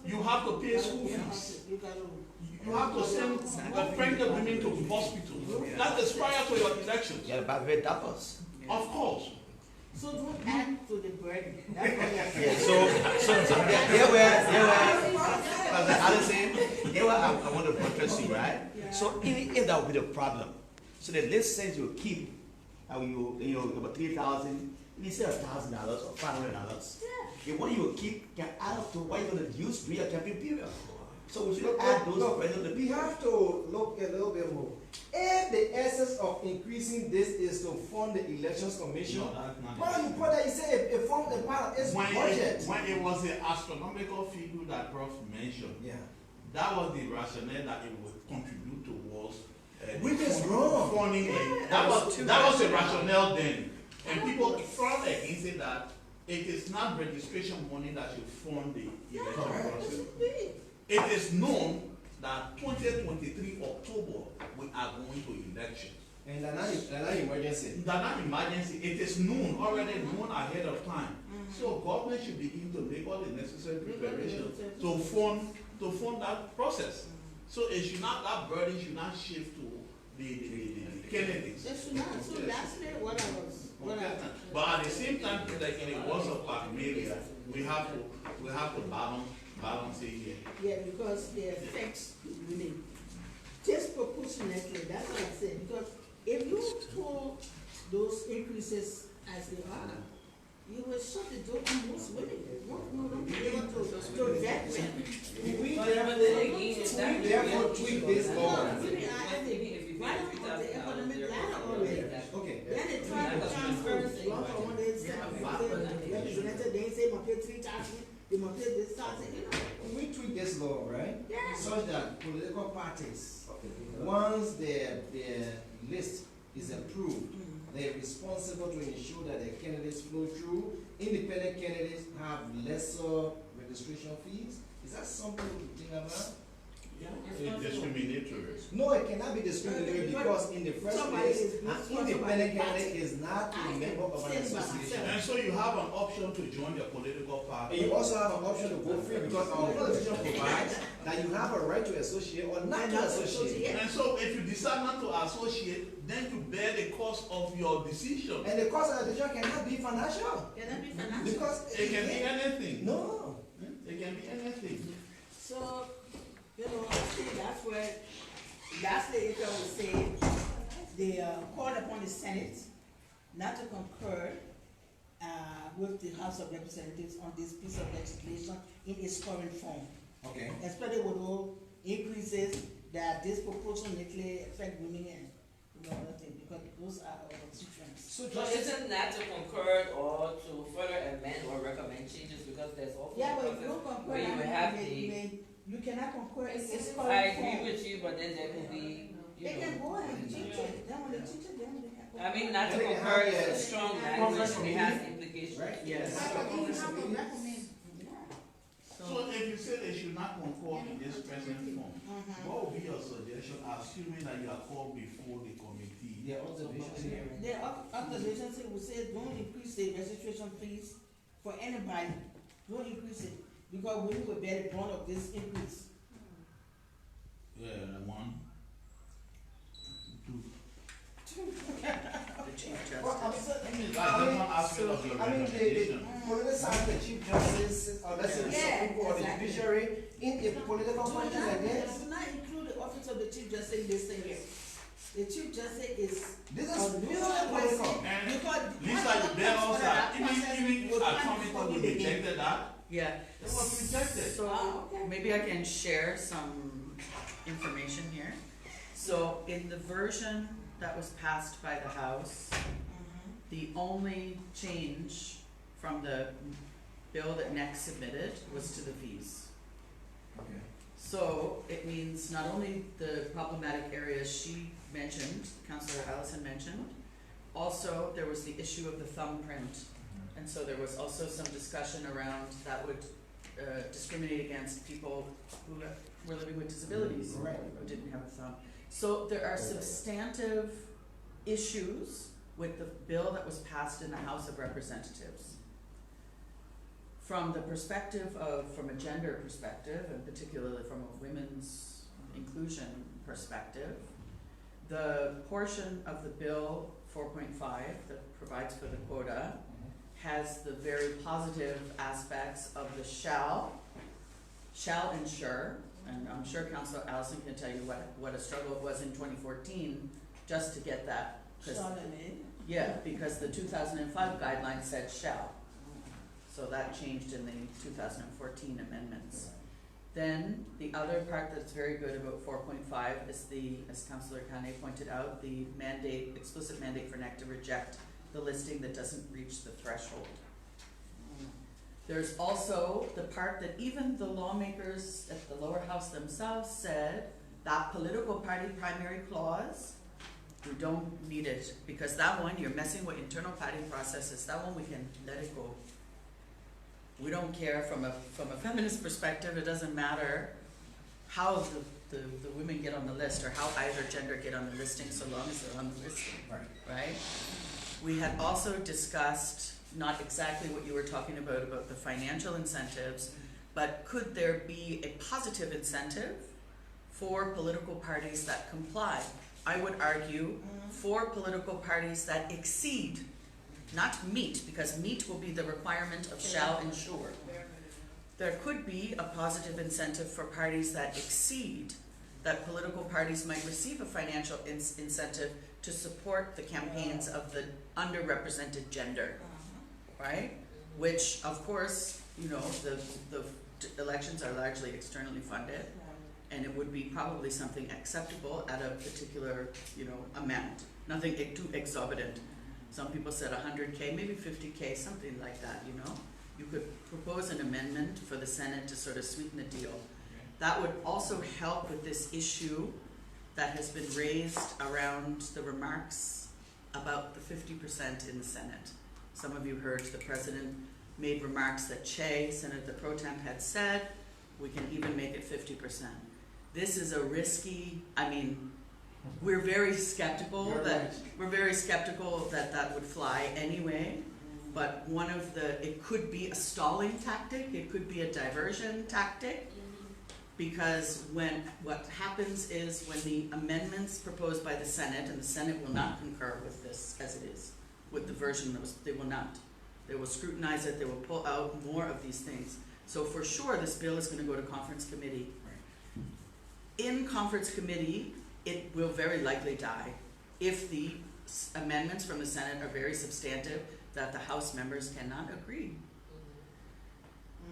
You have to pay school fees. You have to send pregnant women to hospital. That is prior to your elections. Yeah, but very dappers. Of course. So don't add to the burden. That's what Yeah, so here where Allison, here where I want to buttress you, right? So if that would be the problem, so the list says you keep, about 3,000, instead of $1,000 or $500. The one you will keep can add up to what you're going to use during your campaign period. So we should add those credit. We have to look a little bit more. If the essence of increasing this is to fund the elections commission, why you put that? You say it forms a part of its budget. When it was the astronomical figure that Prof mentioned, that was the rationale that it would contribute towards. Which is wrong. Funding. That was the rationale then, and people frowned against it that it is not registration money that should fund the election process. It is known that 2023 October we are going to elections. And they're not emergency. They're not emergency. It is known, already known ahead of time. So government should begin to make all the necessary preparations to fund that process. So it should not, that burden should not shift to the candidates. It should not. So that's what I was. But at the same time, like in the words of Parmelia, we have to balance it here. Yeah, because the effects really disproportionately, that's what I said. Because if you pull those increases as they are, you will shut the door on most women. Won't be able to vet them. We therefore tweak this law. Right up on the economic ladder already. Okay. Then they try to transfer it. One for one, they represented, they say, "My pay 3,000." They must pay this thousand. We tweak this law, right? Yeah. Such that political parties, once their list is approved, they're responsible to ensure that their candidates flow through. Independent candidates have lesser registration fees. Is that something to think about? It's discriminatory. No, it cannot be discriminatory because in the first place, an independent candidate is not a member of an association. And so you have an option to join the political party. And you also have an option to go free because our constitution provides that you have a right to associate or not to associate. And so if you decide not to associate, then you bear the cost of your decision. And the cost of the decision cannot be financial. Cannot be financial. Because it can be anything. No. It can be anything. So, I think that's where, lastly, if I would say, they called upon the Senate not to concur with the House of Representatives on this piece of legislation in its current form. Okay. Especially with all increases that disproportionately affect women the other thing, because those are our constituents. So isn't that to concur or to further amend or recommend changes, because there's also Yeah, a but if you process don't concur, where you I mean, have you cannot concur, it's I correct agree form. with you, but then there could be, you They can know. go and change it, then when they change it, then they can. I mean, not to They can concur have is a a strong conference language, it has meeting, implications. right? Yes. But then you have to Conference recommend. So if you say they should not concord in this present form, Mhm. what would be your suggestion, assuming that you are called before the committee? Their observations here. The organization will say, don't increase the registration fees for anybody, don't increase it, because we will bear the brunt of this increase. Yeah, one, two. The Chief Well, I Justice. mean, That's one aspect of your I mean, recommendation. politicize the chief justice, or let's say the Supreme Court, the judiciary, in a political question like this. Do not include the office of the chief justice in this thing here. The chief justice is. This a is neutral political. person, And because Lisa, there what also, that even process Atomic will come Court before the rejected that, Yeah. it was rejected. So okay. maybe I can share some information here. So in the version that was passed by the House, the only change from the bill that NEC submitted was to the fees. Okay. So it means not only the problematic areas she mentioned, Councillor Allison mentioned, also there was the issue of the thumbprint. And so there was also some discussion around that would discriminate against people who were living with disabilities, Right. who didn't have a thumb. So there are substantive issues with the bill that was passed in the House of Representatives. From the perspective of, from a gender perspective, and particularly from a women's inclusion perspective, the portion of the bill 4.5 that provides for the quota has the very positive aspects of the shall ensure, and I'm sure Councillor Allison can tell you what a struggle it was in 2014 just to get that. 'Cause- yeah, because the 2005 guidelines said shall. So that changed in the 2014 amendments. Then the other part that's very good about 4.5 is the, as Councillor Kane pointed out, the mandate, explicit mandate for NEC to reject the listing that doesn't reach the threshold. There's also the part that even the lawmakers at the lower house themselves said that political party primary clause, we don't need it, because that one, you're messing with internal party processes, that one we can let it go. We don't care from a feminist perspective, it doesn't matter how the women get on the list or how either gender get on the listing, so long as they're on the listing, right? We had also discussed, not exactly what you were talking about the financial incentives, but could there be a positive incentive for political parties that comply? I would argue for political parties that exceed, not meet, because meet will be the requirement of shall ensure. There could be a positive incentive for parties that exceed, that political parties might receive a financial incentive to support the campaigns of the underrepresented gender, right? Which, of course, you know, the elections are largely externally funded, and it would be probably something acceptable at a particular, you know, amount. Nothing too exorbitant. Some people said 100K, maybe 50K, something like that, you know? You could propose an amendment for the Senate to sort of sweeten the deal. That would also help with this issue that has been raised around the remarks about the 50% in the Senate. Some of you heard the President made remarks that Che, Senator Pro Temp, had said, we can even make it 50%. This is a risky, I mean, we're very skeptical that that would fly anyway, but one of the, it could be a stalling tactic, it could be a diversion tactic, because what happens is when the amendments proposed by the Senate, and the Senate will not concur with this as it is, with the version that was, they will not. They will scrutinize it, they will pull out more of these things. So for sure, this bill is going to go to conference committee. In conference committee, it will very likely die if the amendments from the Senate are very substantive that the House members cannot agree.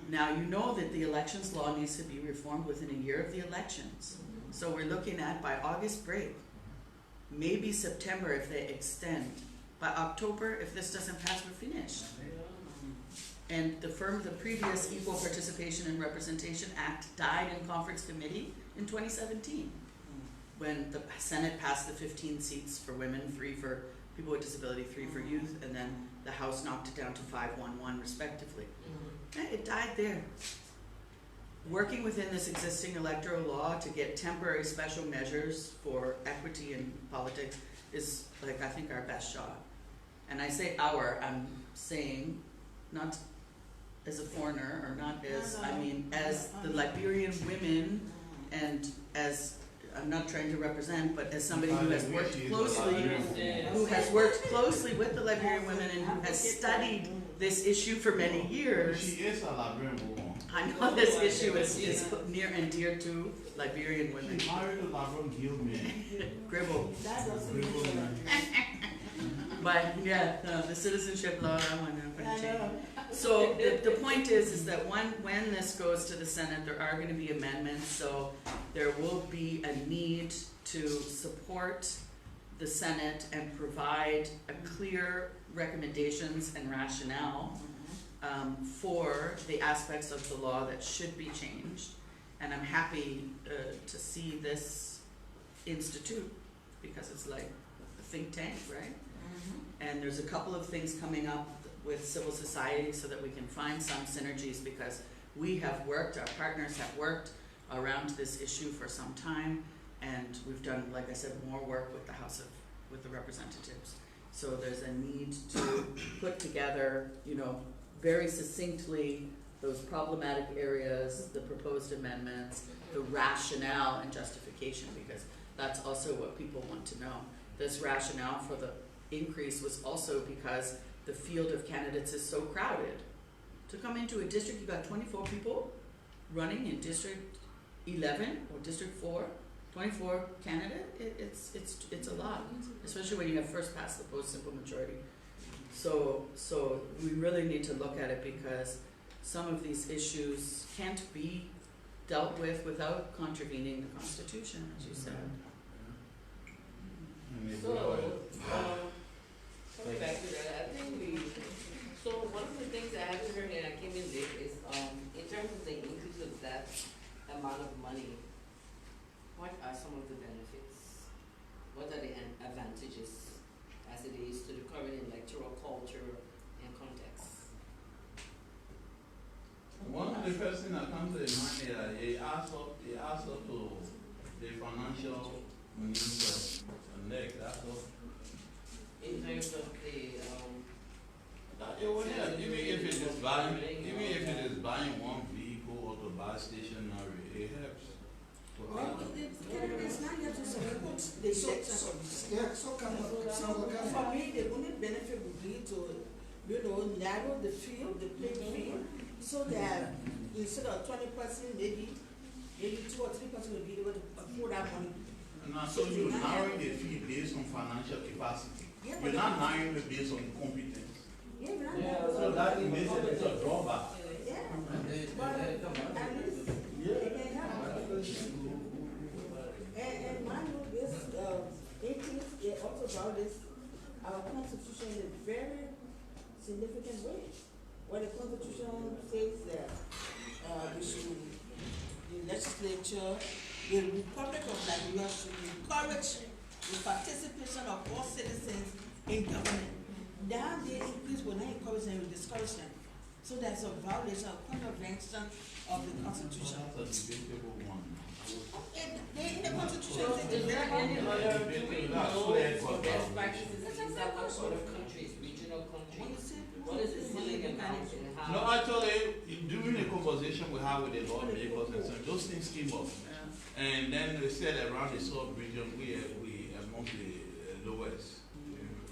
Now, you know that the elections law needs to be reformed within a year of the elections. So we're looking at, by August break, maybe September if they extend. By October, if this doesn't pass, we're finished. And the previous Equal Participation and Representation Act died in conference committee in 2017 when the Senate passed the 15 seats for women, 3 for people with disability, 3 for youth, and then the House knocked it down to 5-1-1 respectively. It died there. Working within this existing electoral law to get temporary special measures for equity in politics is, like, I think our best shot. And I say I'm saying not as a foreigner, or not as, I mean, as the Liberian women, and as, I'm not trying to represent, but as somebody who has worked closely, with the Liberian women and who has studied this issue for many years. She is a Liberian woman. I know this issue is near and dear to Liberian women. She married a Liberian Gilman. Gribble. That doesn't mean But yeah, no, the citizenship law, that one I'm going to change. So the point is that when this goes to the Senate, there are going to be amendments. So there will be a need to support the Senate and provide a clear recommendations and rationale for the aspects of the law that should be changed. And I'm happy to see this institute, because it's like a think tank, right? And there's a couple of things coming up with civil society so that we can find some synergies, because we have worked, our partners have worked around this issue for some time, and we've done, like I said, more work with the with the representatives. So there's a need to put together, very succinctly those problematic areas, the proposed amendments, the rationale and justification, because that's also what people want to know. This rationale for the increase was also because the field of candidates is so crowded. To come into a district, you got 24 people running in District 11 or District 4, 24 candidate, it's a lot, especially when you have first past the post simple majority. So we really need to look at it, because some of these issues can't be dealt with without contravening the Constitution, as you said. Coming back to that, I think so one of the things I haven't heard and I came in late is, in terms of the increase of that amount of money, what are some of the benefits? What are the advantages as it is to the current electoral culture and context? One of the first things that comes to mind is that he asked up to the financial minister next. That's all. In terms of the even if it is buying one vehicle or to buy stationery, it helps. It's not yet to support the for me, the only benefit would be to, narrow the field, the playing field, so that instead of 20%, maybe 2 or 3% will be able to afford that money. And so you're narrowing the field based on financial capacity. Yeah, you're not narrowing it based on competence. Yeah, so that makes it a drawback. Yeah, but at least it can help. And mind you, this increase, it also brought this, our Constitution in a very significant way. Where the Constitution says that the legislature, the Republic of Liberia should encourage the participation of all citizens in government. Now the increase will not encourage them, it will discourage them. So there's a violation, a contravention of the Constitution. That's a debatable one. In the Constitution, is there any other, do we know best practices in other sort of countries, regional countries? What is the ceiling amount and how? No, actually, during the conversation we had with the lawmakers and so those things came up. And then they said around the sub-region, we are among the lowest.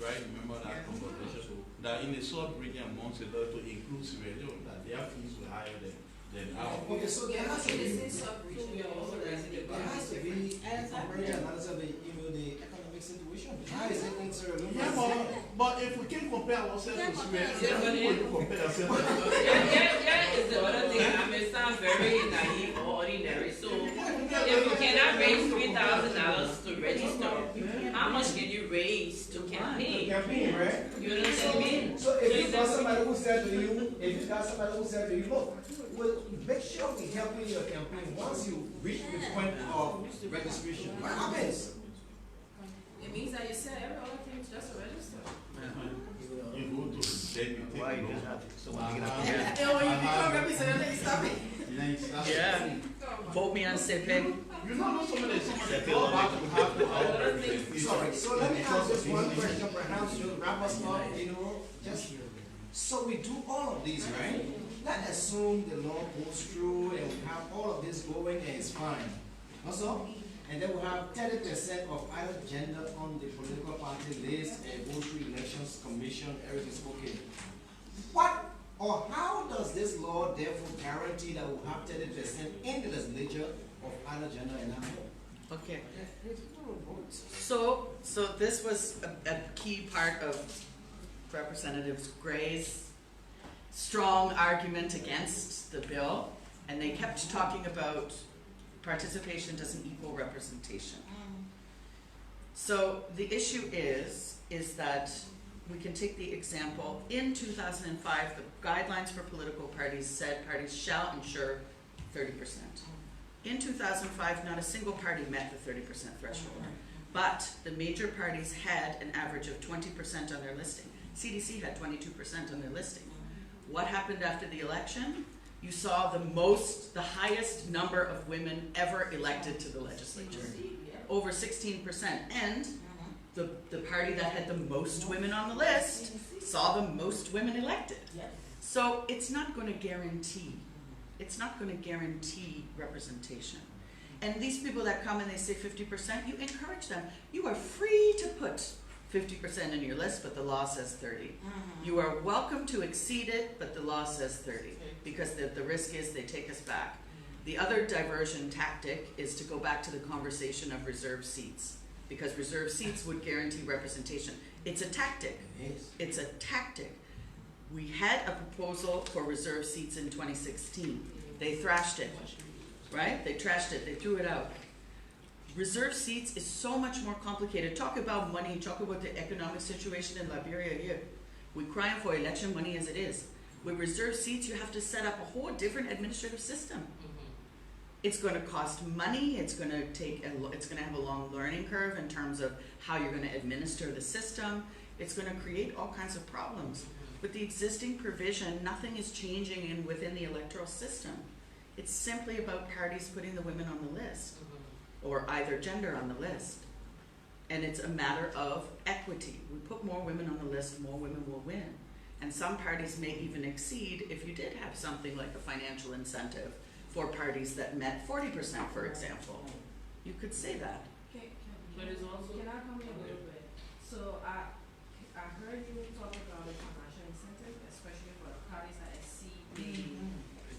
Right? Remember that conversation? That in the sub-region, amongst the lowest, to include Sierra Leone, that their fees were higher than ours. Okay, so there has to be, We are also raising the there has to be a comparative analysis of the economic situation. How is it in Sierra Leone? Yeah, but if we can compare ourselves to Sierra Leone, we will compare ourselves. Yeah, is the other thing. I may sound very naive or ordinary. So if you cannot raise $3,000 to register, how much campaign, right? You know what I mean? So if you got somebody who said to you, look, well, make sure we help you in your campaign. Once you reach the point of registration, what happens? It means that you said every other thing just to register. You go to deputy. Why you just have so when you get up And here? when you become representative, stop it. Yeah. Vote me on CP. You know some of the things that go back to have to Sorry, so let me ask just one question, perhaps to wrap us up, just, so we do all of these, right? Let's assume the law goes through and we have all of this going and it's fine. Also, and then we have 30% of either gender on the political party list and go through elections commission, everything's okay. What or how does this law therefore guarantee that we'll have 30% in the legislature of either gender and not? Okay. So this was a key part of Representative Gray's strong argument against the bill, and they kept talking about participation doesn't equal representation. So the issue is that we can take the example, in 2005, the guidelines for political parties said parties shall ensure 30%. In 2005, not a single party met the 30% threshold, but the major parties had an average of 20% on their listing. CDC had 22% on their listing. What happened after the election? You saw the highest number of women ever elected to the legislature, over 16%. And the party that had the most women on the list saw the most women elected. So it's not going to guarantee representation. And these people that come and they say 50%, you encourage them. You are free to put 50% in your list, but the law says 30. You are welcome to exceed it, but the law says 30, because the risk is they take us back. The other diversion tactic is to go back to the conversation of reserved seats, because reserved seats would guarantee representation. It's a tactic. It's a tactic. We had a proposal for reserved seats in 2016. They thrashed it, right? They trashed it, they threw it out. Reserve seats is so much more complicated. Talk about money, talk about the economic situation in Liberia here. We're crying for election money as it is. With reserve seats, you have to set up a whole different administrative system. It's going to cost money, it's going to have a long learning curve in terms of how you're going to administer the system. It's going to create all kinds of problems. With the existing provision, nothing is changing within the electoral system. It's simply about parties putting the women on the list, or either gender on the list. And it's a matter of equity. We put more women on the list, more women will win. And some parties may even exceed if you did have something like a financial incentive for parties that met 40%, for example. You could say that. But it's also, can I come in a little bit? So I heard you talk about the financial incentive, especially for the parties that exceed the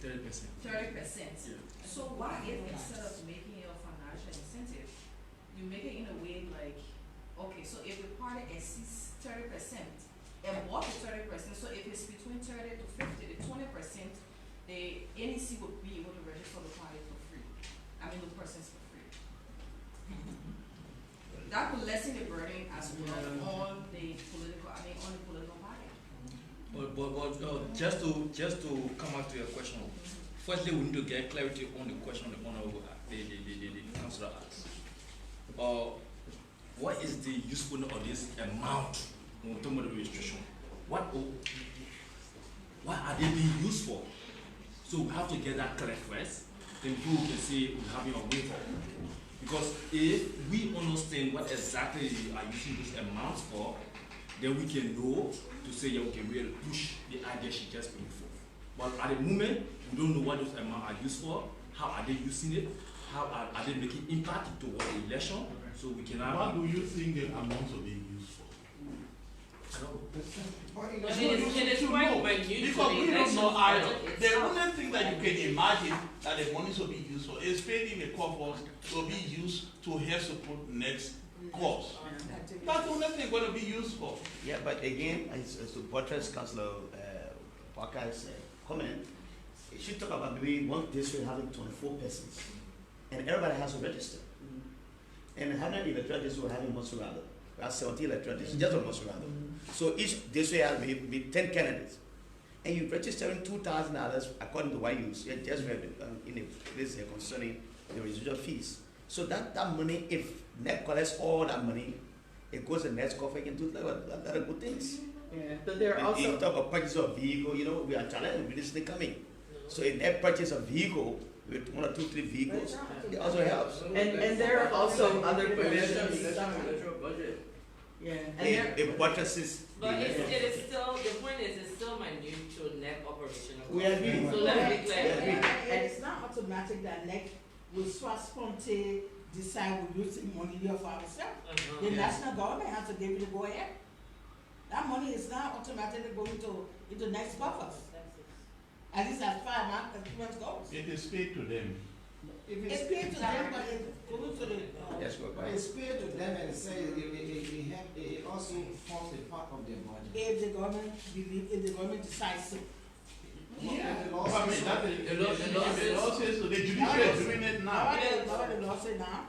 30%. Yeah. So why if instead of making it a financial incentive, you make it in a way like, okay, so if the party exceeds 30% and more than 30%, so if it's between 30 to 50, the 20%, the NEC would be able to register the party for free. I mean the persons for free. That would lessen the burden as well on the political party. But just to come back to your question, firstly we need to get clarity on the question the honorable the councillor asked. What is the usefulness of this amount when we talk about the registration? What are they being used for? So we have to get that correct first, then people can say we're having a waiver. Because if we understand what exactly we are using these amounts for, then we can know to say, yeah, okay, we'll push the idea she just put forth. But at the moment, we don't know what those amounts are used for, how are they using it, how are they making impact toward the election, so we can have... What do you think the amounts are being used for? It is quite minute. Because we don't know either. The only thing that you can imagine that the money will be used for is paid in the coffers will be used to help support next cause. That's the only thing going to be used for. Yeah, but again, as to buttress Councillor Parker's comment, it should talk about maybe one district having 24 persons, and everybody has to register. And how many electoral districts having much rather, We have 17 electoral districts, just almost around them. So each district has maybe 10 candidates. And you're registering $2,000 according to what you just read in this concerning the residual fees. So that money, if NEP collects all that money, it goes to the next coffee and do a lot of good things. Yeah, but there are And also. if you talk about purchase of vehicle, you know, we are challenged with this thing coming. So if they purchase a vehicle with 1 or 2, 3 vehicles, it also helps. And there are also other provisions. Electoral budget. Yeah, and there, It buttresses. But it is still, the point is, it's still minute to net operational. We agree. So let's be clear. And it's not automatic that NEC will sponte decide we're using money here for ourselves. The national government has to give you the go ahead. That money is not automatically going into next coffers. At least as far as experience goes. It is paid to them. It's paid to them, but it goes to the. Yes, go But ahead. it's paid to them and say it also forms a part of their budget. If the government decides to. Yeah. The law I mean, says that so. is, the law says so, the judiciary is doing it now. What the law say now?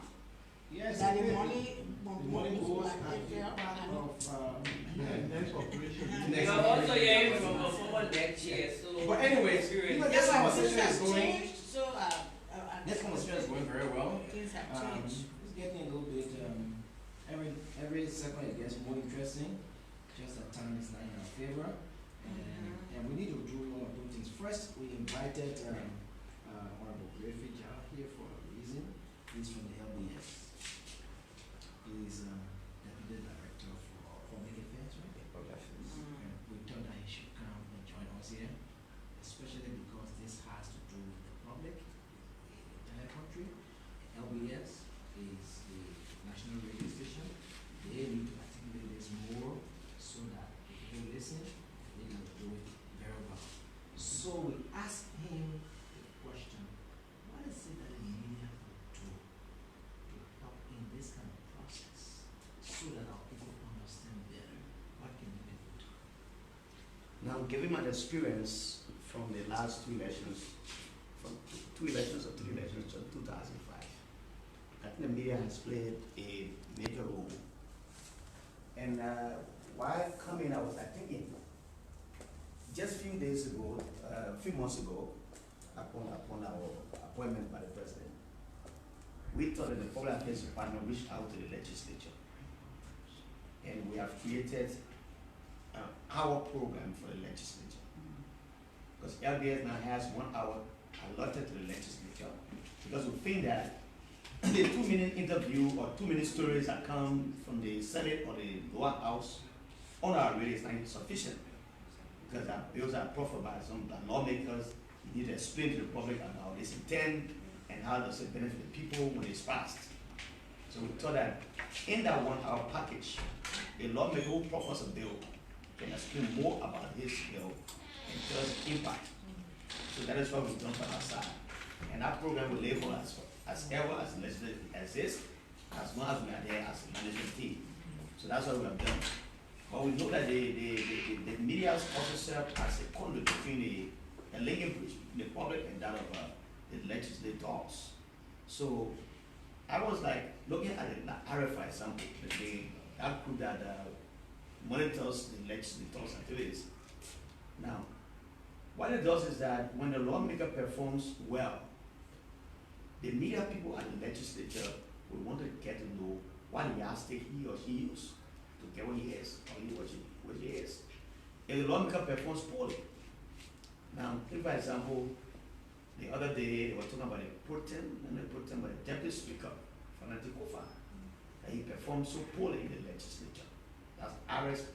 Yes, That it the is. money. The money goes like, as yeah, a part of, Yeah, next operation. We are also hearing from a former neck chair, so. But anyways, experience. this Yeah, but conversation things is have going, changed, so, this conversation is going very well. things have It's changed. getting a little bit, every second it gets more interesting, just that time is not in our favor. And we need to do one or two things. First, we invited, Honorable Griffith here for a reason. He's from the LBS. He's, Deputy Director for Public Affairs, right? And we thought that he should come and join us here, especially because this has to do with the public, the entire country. LBS is the national radio station. They need to articulate this more so that if people listen, they can do it very well. So we asked him the question, what is it that the media will do to help in this kind of process so that our people understand better what can be do? Now, given my experience from the last 2 elections, from 2 elections or 3 elections in 2005, I think the media has played a major role. And while coming, I was thinking, just a few days ago, a few months ago, upon our appointment by the president, we thought that the Public Affairs Department reached out to the legislature. And we have created our program for the legislature. Because LBS now has 1 hour allotted to the legislature. Because we think that the 2-minute interview or 2-minute stories that come from the Senate or the lower house on our radio is not sufficient. Because our bills are proffered by some lawmakers. You need to explain to the public about its intent and how does it benefit the people when it's passed. So we thought that in that 1 hour package, a lawmaker who proffers a bill can explain more about his bill and tell us the impact. So that is what we've done for our side. And that program will label as ever as legislative exists, as long as we are there as a management team. So that's what we have done. But we know that the media also serve as a conduit between the linking bridge between the public and that of the legislators. So I was like looking at the RFI example, that group that monitors the legislators' activities. Now, what it does is that when the lawmaker performs well, the media people at the legislature will want to get to know what yardstick he or she used to get what he is or he or she is. If the lawmaker performs poorly, now, take for example, the other day they were talking about by the deputy speaker, Fanati Kofa, that he performed so poorly in the legislature. That's RS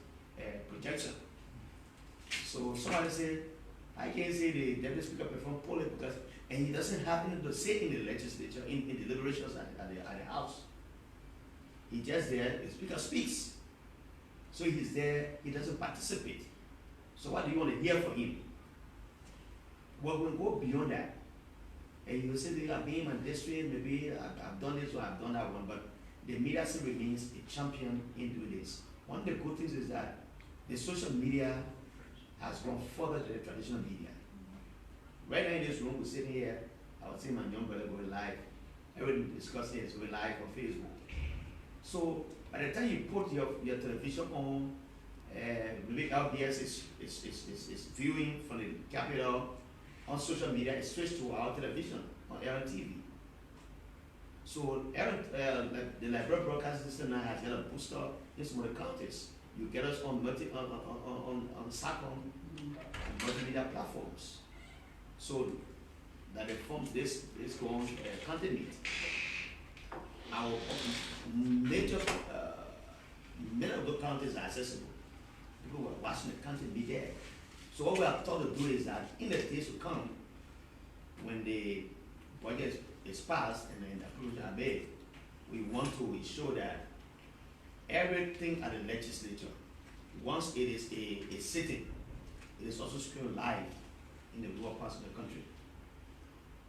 projection. So somebody said, I can't say the deputy speaker performed poorly because, and he doesn't have anything to say in the legislature, in the deliberations at the House. He's just there, the speaker speaks. So he's there, he doesn't participate. So what do you want to hear from him? Well, we'll go beyond that. And you say, I'm being my district, maybe I've done this or I've done that one, but the media still remains a champion in doing this. One of the good things is that the social media has gone further than the traditional media. Right now in this room, we're sitting here, I was seeing my young brother going live. Everyone discussing is going live on Facebook. So by the time you put your television on, maybe LBS is viewing from the Capitol on social media, it's switched to our television on LTV. So the library broadcast system now has got a booster in some of the counties. You get us on SACOM and multimedia platforms. So that the forms this going content meet. Our major many of the counties are accessible. People who are watching the content be there. So what we are taught to do is that in the days to come, when the budget is passed and then approved and made, we want to ensure that everything at the legislature, once it is a sitting, it is also screened live in the lower parts of the country.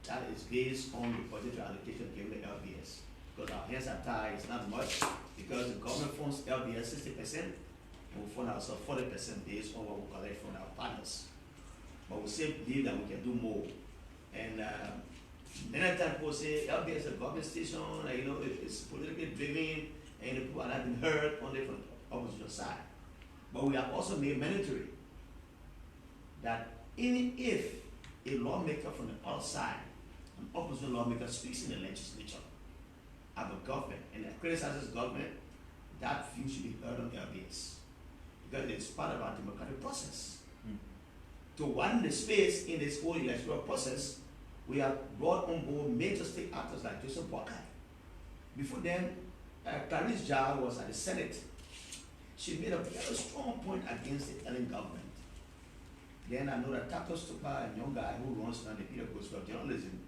That is based on the budgetary allocation given to LBS. Because our hands are tied, it's not much, because the government funds LBS 60%, and we fund ourselves 40% based on what we collect from our partners. But we still believe that we can do more. And many times people say LBS is a government station, you know, it's politically driven, and the people are not being heard only from the opposition side. But we have also made mandatory that even if a lawmaker from the outside, an opposition lawmaker speaks in the legislature of a government and criticizes government, that view should be heard on LBS. Because it's part of our democratic process. To widen the space in this whole electoral process, we have brought on board major state actors like Joseph Boakai. Before then, Clarice Jar was at the Senate. She made a very strong point against the Italian government. Then I know that Tato Stupa, a young guy who runs now the Peter School of Journalism,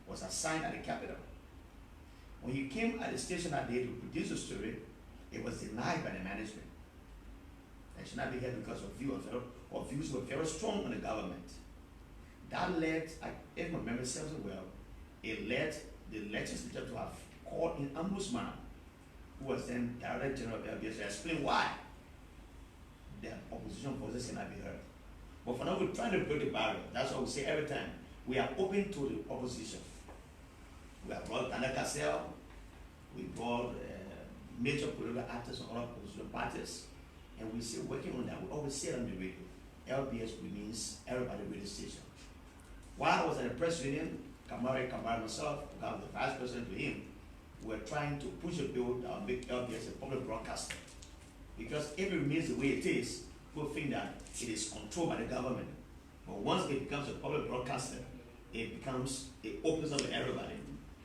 was assigned at the Capitol. When he came at the station that day to produce the story, it was denied by the management. It should not be here because of views were very strong on the government. That led, if my memory serves me well, it led the legislature to have called in ombudsman, who was then Director General of LBS, to explain why the opposition voices cannot be heard. But for now, we're trying to break the barrier. That's what we say every time. We are open to the opposition. We have brought Tanda Cassell, we brought major political actors on other opposition parties, and we're still working on that. We always say it on the radio. LBS remains everybody radio station. While I was at the press union, Kamari myself, I was the vice president to him, we were trying to push a bill that will make LBS a public broadcaster. Because if it remains the way it is, people think that it is controlled by the government. But once it becomes a public broadcaster, it opens up to everybody.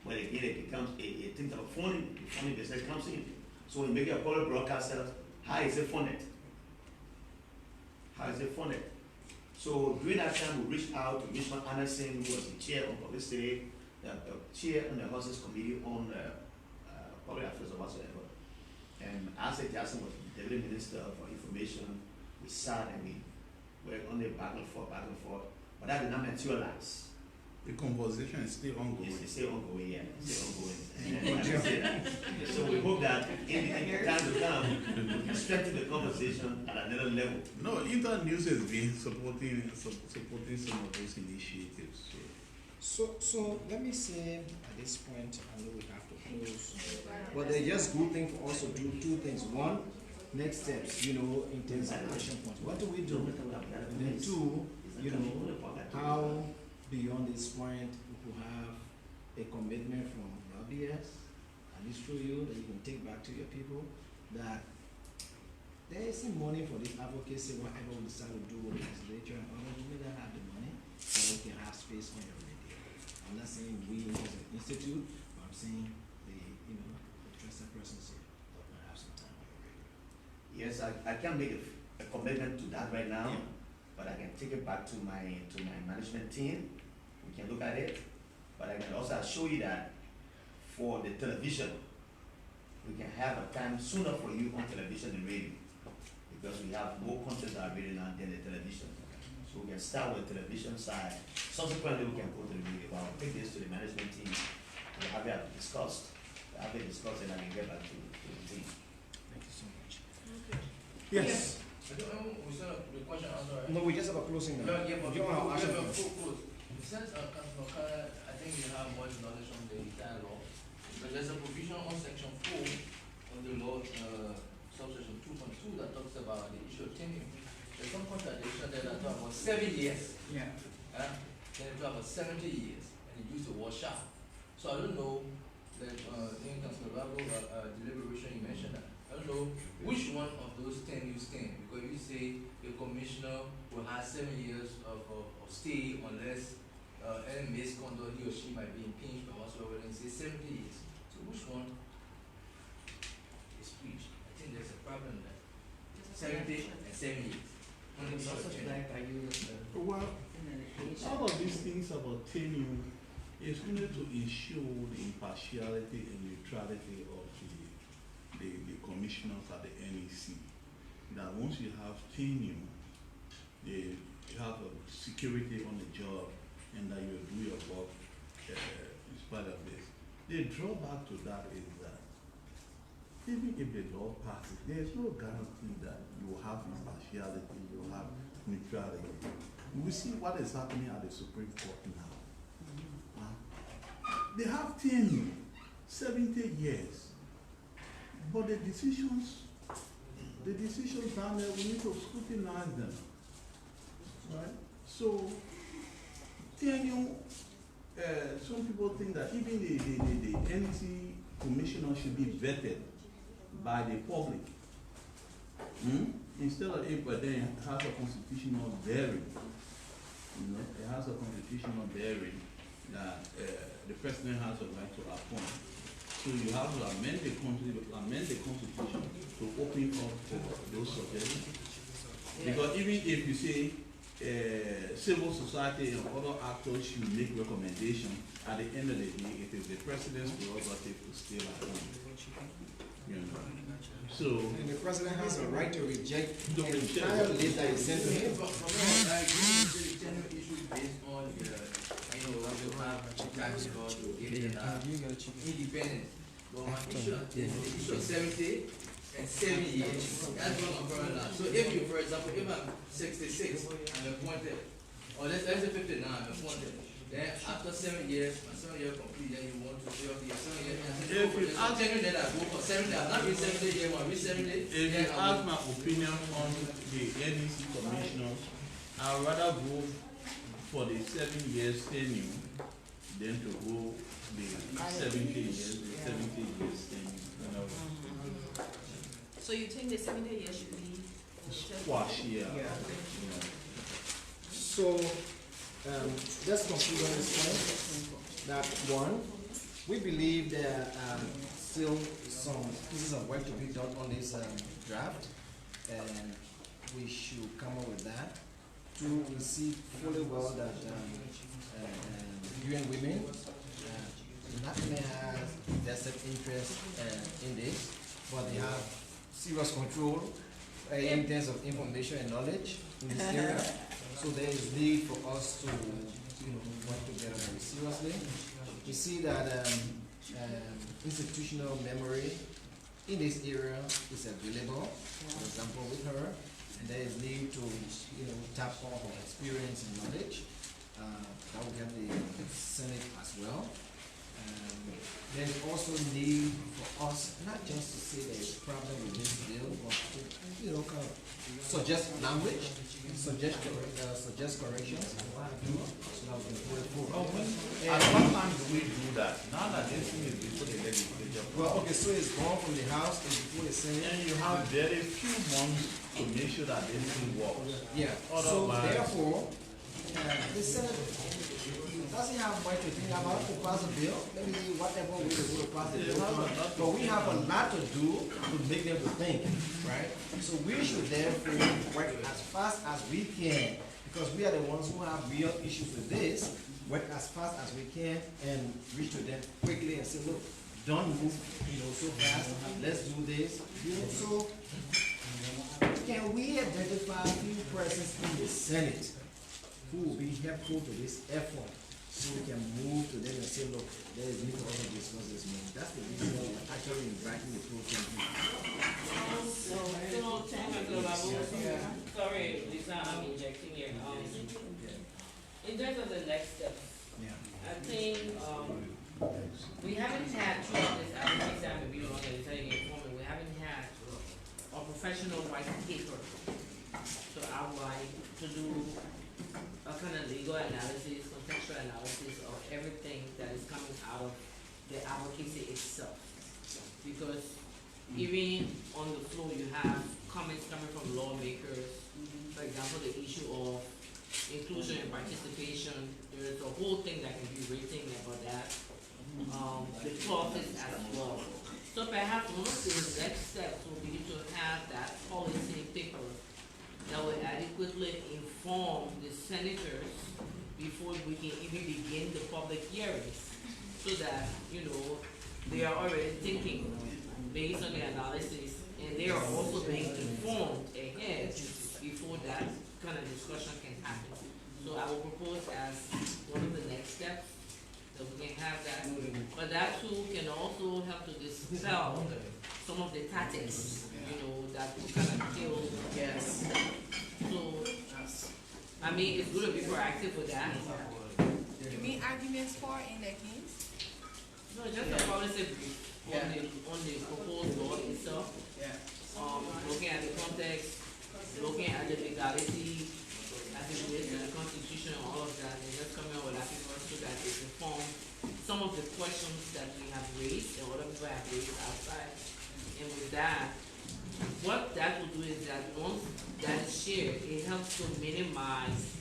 But again, it becomes a thing that the funding business comes in. So when you make it a public broadcaster, how is it funded? How is it funded? So during that time, we reached out to Richmond Anderson, who was the chair on publicity, the chair on the Houses Committee on Public Affairs or whatsoever. And Isaac Jackson was the Deputy Minister for Information. We sat and we were on the back and forth, but that did not materialize. The conversation is still ongoing. Yes, it's still ongoing, yeah. It's still ongoing. And so we hope that in the time to come, we can strengthen the conversation at another level. No, Internews has been supporting some of those initiatives. So let me say at this point, I know we have to close, but they're just good thing for us to do two things. One, next steps, in terms of action points. What do we do? And then two, how beyond this point we could have a commitment from LBS, at least through you, that you can take back to your people, that there isn't money for this advocacy, whatever we decide to do with the legislature and others, we may not have the money, so we can have space on your radio. I'm not saying we as an institute, but I'm saying the trusted persons here will have some time on your radio. Yes, I can't make a commitment to that right now, but I can take it back to my management team. We can look at it, but I can also assure you that for the television, we can have a time sooner for you on television and radio, because we have more content on radio now than the television. So we can start with the television side. Subsequently, we can go to the radio. I'll take this to the management team. We'll have it discussed. And I can get back to the team. Thank you so much. Yes. I don't know, we still have the question answer, right? No, we just have a closing now. Yeah, but You want our action points? Since Councilor Kara, I think you have more knowledge on the entire law, but there's a provision on section 4 of the law tenure. There's some contradiction there that talk about 7 years. Yeah. Then they talk about 70 years, and they use the word shall. So I don't know that in Councilor Bravo deliberation you mentioned that. I don't know which one of those 10 you stand, because you say a commissioner will have 7 years of stay unless any misconduct he or she might be impeached or whatsoever, and say 70 years. So which one is preached? I think there's a problem there. 70 and 7 years. Only It's also short tenure. flagged by you as Well, the all of these things about tenure is only to ensure the impartiality and neutrality of the commissioners at the NEC. That once you have tenure, you have a security on the job, and that you do your work in spite of this. The drawback to that is that even if the law passes, there is no guarantee that you will have impartiality, you will have neutrality. We see what is happening at the Supreme Court now. They have tenure, 70 years, but the decisions down there, we need to scrutinize them, right? So, tenure, some people think that even the NEC commissioner should be vetted by the public. Instead of it, but then it has a constitutional bearing. It has a constitutional bearing that the president has a right to appoint. So you have to amend the constitution to open up for those suggestions. Because even if you say civil society and other actors should make recommendations, at the end of the day, it is the president's prerogative to still appoint. So And the president has a right to reject the entire list that is sent to him. I agree with the tenure issue based on the, you have tax law to give them independence. But my issue is the issue of 70 and 7 years. That's what I'm going on. So if you, for example, if I'm 66, I'm appointed, or let's say 59, I'm appointed. Then after 7 years, my 7 year complete, then you want to say, okay, 7 years, I'm telling you that I go for 70, I'm not reach 70 years, I'm reach 70. if you ask my opinion on the NEC commissioners, I'd rather go for the 7 years tenure than to go the 70 years tenure. So you think the 70 years should be? Squash, yeah. So, just conclude on this point, that one, we believe there are still some pieces of work to be done on this draft, and we should come up with that. Two, we see fully well that UN Women not only has vested interest in this, but they have serious control in terms of information and knowledge in this area. So there is need for us to, work together very seriously. We see that institutional memory in this area is available, for example, with her, and there is need to, tap on her experience and knowledge. That will help the Senate as well. There's also need for us not just to say there's a problem with this bill, but to, kind of suggest language, suggest corrections, and what to do so that we can put it forward. At what time do we do that? Now that this thing is before the legislature. Well, okay, so it's gone from the House and before the Senate. And you have very few months to make sure that this thing works. Yeah. So therefore, the Senate doesn't have much to think about to pass a bill. Maybe whatever way they go to pass the bill. But we have a lot to do to make them to think, right? So we should therefore work as fast as we can, because we are the ones who have real issues with this. Work as fast as we can and reach to them quickly and say, look, don't move, so fast. Let's do this. So, can we identify a few persons in the Senate who will be helpful to this effort, so we can move to them and say, look, there is need to also discuss this more. That's the reason why we're actually inviting the program. Sorry, Lisa, I'm injecting here. In terms of the next steps, I think we haven't had throughout this application, maybe you want to tell you informant, we haven't had a professional white paper to outline, to do a kind of legal analysis, contextual analysis of everything that is coming out of the advocacy itself. Because even on the floor, you have comments coming from lawmakers. For example, the issue of inclusion and participation. There is a whole thing that can be written about that. The clauses as well. So perhaps one of the next steps will be to have that policy paper that will adequately inform the senators before we can even begin the public hearings, so that, you know, they are already thinking based on the analysis, and they are also being informed ahead before that kind of discussion can happen. So I will propose as one of the next steps that we can have that. But that too can also help to dispel some of the tactics, you know, that will kind of kill. Yes. So, I mean, it's good to be proactive with that. You mean arguments for and against? No, just a policy brief on the proposed law itself. Yeah. Looking at the context, looking at the legality, as it relates to the Constitution and all of that, and just coming up with that paper so that it informs some of the questions that we have raised and other people have raised outside. And with that, what that will do is that once that is shared, it helps to minimize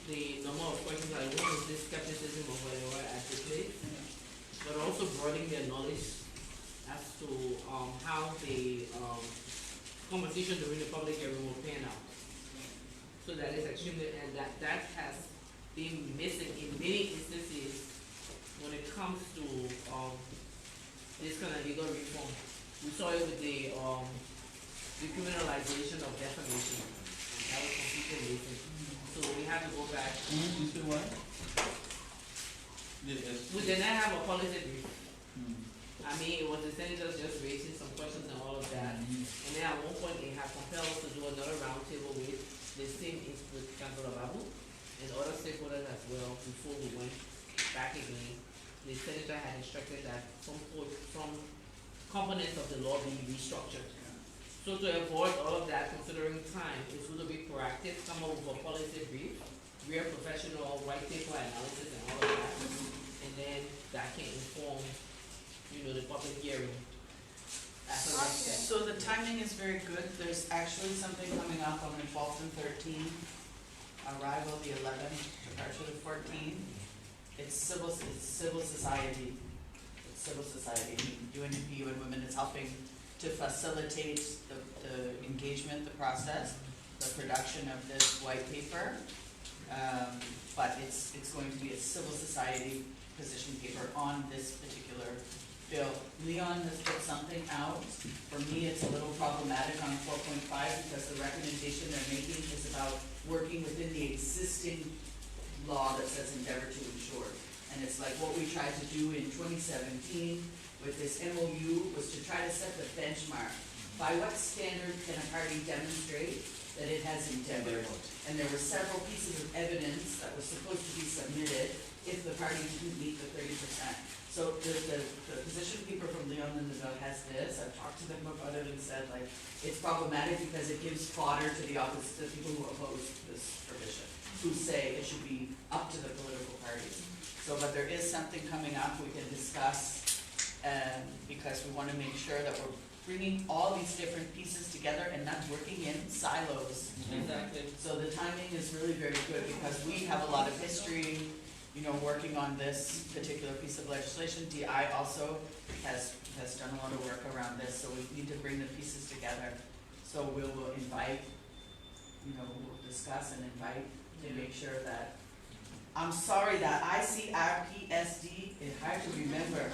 the number of questions like what is this skepticism of whatever articulate, but also broadening their knowledge as to how the conversation during the public hearing will pan out. So that is extremely, and that has been missing in many instances when it comes to this kind of legal reform. We saw it with the decriminalization of defamation. That was completely missing. So we have to go back. You say what? We did not have a policy brief. I mean, it was the senators just raising some questions and all of that. And then at one point, they have compelled us to do another roundtable with the same with Councilor Babu and other stakeholders as well before we went back again. The senator had instructed that some components of the law be restructured. So to avoid all of that, considering time, it's going to be proactive, come up with a policy brief, real professional white paper analysis and all of that, and then that can inform, you know, the public hearing. So the timing is very good. There's actually something coming up on the 12th and 13th, arrival the 11th, departure the 14th. It's civil society. It's civil society. UNDP, UN Women is helping to facilitate the engagement, the process, the production of this white paper. But it's going to be a civil society position paper on this particular bill. Leon has put something out. For me, it's a little problematic on 4.5 because the recommendation they're making is about working within the existing law that says endeavor to ensure. And it's like what we tried to do in 2017 with this MOU was to try to set the benchmark. By what standard can a party demonstrate that it has endeavored? And there were several pieces of evidence that was supposed to be submitted if the party didn't meet the 30%. So the position paper from Leon and the bill has this. I've talked to them about it and said, like, it's problematic because it gives fodder to the opposite, the people who oppose this provision, who say it should be up to the political parties. So, but there is something coming up we can discuss, because we want to make sure that we're bringing all these different pieces together and not working in silos. Exactly. So the timing is really very good because we have a lot of history, you know, working on this particular piece of legislation. DI also has done a lot of work around this, so we need to bring the pieces together. So we'll invite, you know, we'll discuss and invite to make sure that, I'm sorry that Icrpsd is hard to remember.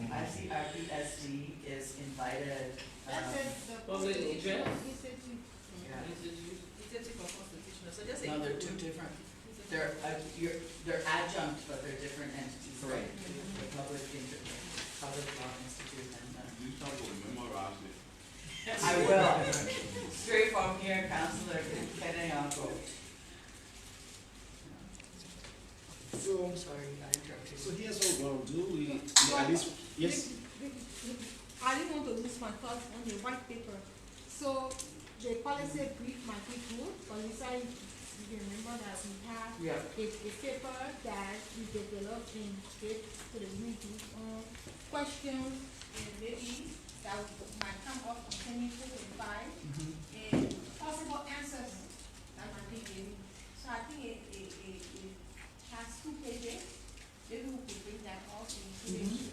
Icrpsd is invited. Public interest? No, they're two different. They're adjunct, but they're different entities. Correct. The Public Law Institute and. You start to memorize it. I will. Straight from here, Councilor Kenny Uncle. So, Sorry, I interrupted you. so here's what we're gonna do, we, at least, yes? I didn't want to lose my thoughts on the white paper. So the policy brief might be good, but inside, you remember that we have Yeah. a paper that we developed and gave to the community on questions and maybe that might come up concerning 4.5 and possible answers that might be given. So I think it has 2 pages. Maybe we could bring that up and put it into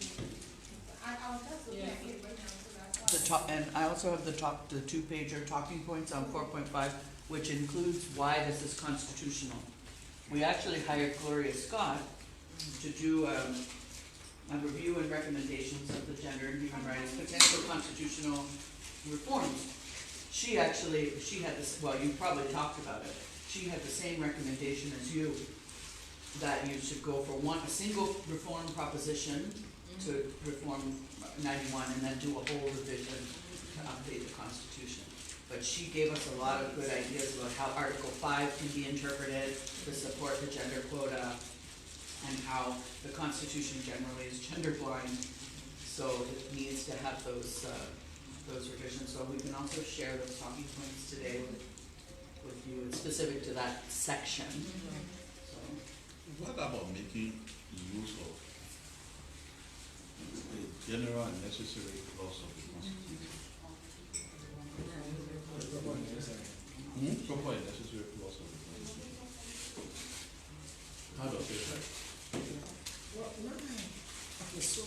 I'll just look at it right now, so that's why. The top, and I also have the 2-pager talking points on 4.5, which includes why this is constitutional. We actually hired Gloria Scott to do a review and recommendations of the gender and human rights potential constitutional reforms. She had this, well, you probably talked about it. She had the same recommendation as you, that you should go for a single reform proposition to reform 91 and then do a whole revision to update the Constitution. But she gave us a lot of good ideas about how Article 5 can be interpreted to support the gender quota and how the Constitution generally is gender blind, so it needs to have those revisions. So we can also share those talking points today with you. It's specific to that section. So. What about making use of the general and necessary clause of the Constitution? Proper and necessary clause of the Constitution. How does it work? Well, okay, so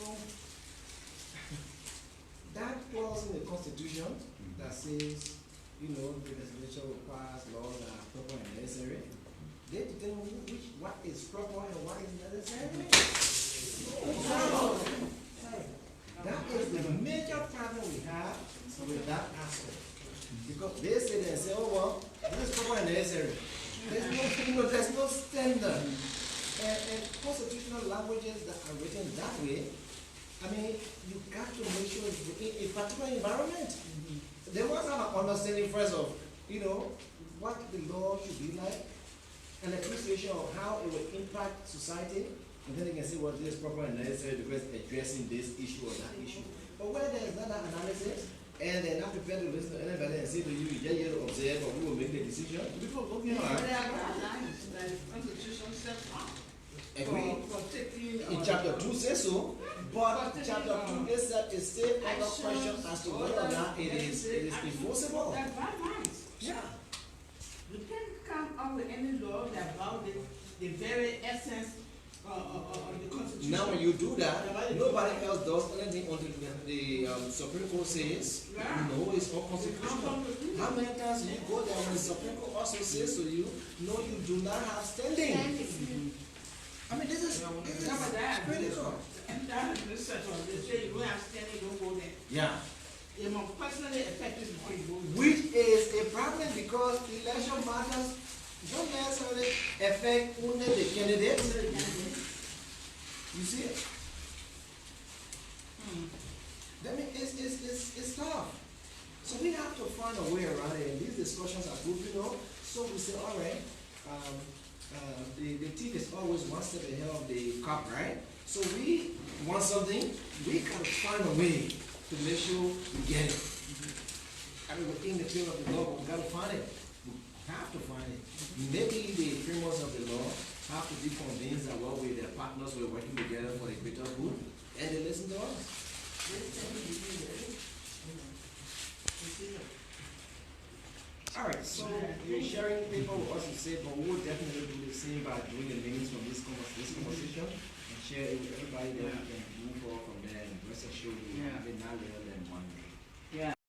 that clause in the Constitution that says, the legislature requires laws that are proper and necessary, they determine what is proper and what is necessary. That is the major problem we have with that aspect. Because they say, oh well, this is proper and necessary. There's no standard. And constitutional languages that are written that way, I mean, you got to make sure it's in a particular environment. They must have an understanding first of, what the law should be like, an appreciation of how it will impact society, and then they can say, well, this is proper and necessary because it's addressing this issue or that issue. But where there is not that analysis, and they're not prepared to listen to anybody and say to you, you just here to observe, or we will make the decision. People looking at agree. In chapter 2 says so, but chapter 2 is that it still under question as to whether or not it is enforceable. That's bad minds. Yeah. You can't come up with any law that about the very essence of the Constitution. Now when you do that, nobody else does anything until the Supreme Court says, no, it's unconstitutional. How many times do you go there when the Supreme Court also says to you, no, you do not have standing? I mean, this is critical. And that is research on this. Say you don't have standing, don't go there. Yeah. It must personally affect this before you go there. Which is a problem because election matters don't necessarily affect only the candidates. You see it? I mean, it's tough. So we have to find a way around it. And these discussions are good, So we say, all right, the thief is always one step ahead of the cop, right? So we want something, we gotta find a way to make sure we get it. I mean, within the field of the law, we gotta find it. We have to find it. Maybe the frameworks of the law have to be convinced that well, with their partners, we're working together for the greater good, and they listen to us. All right, so you're sharing paper with us, you say, but we'll definitely do the same by doing the links from this conversation and share it with everybody that we can move forward from there and rest assured we have it not later than Monday. Yeah.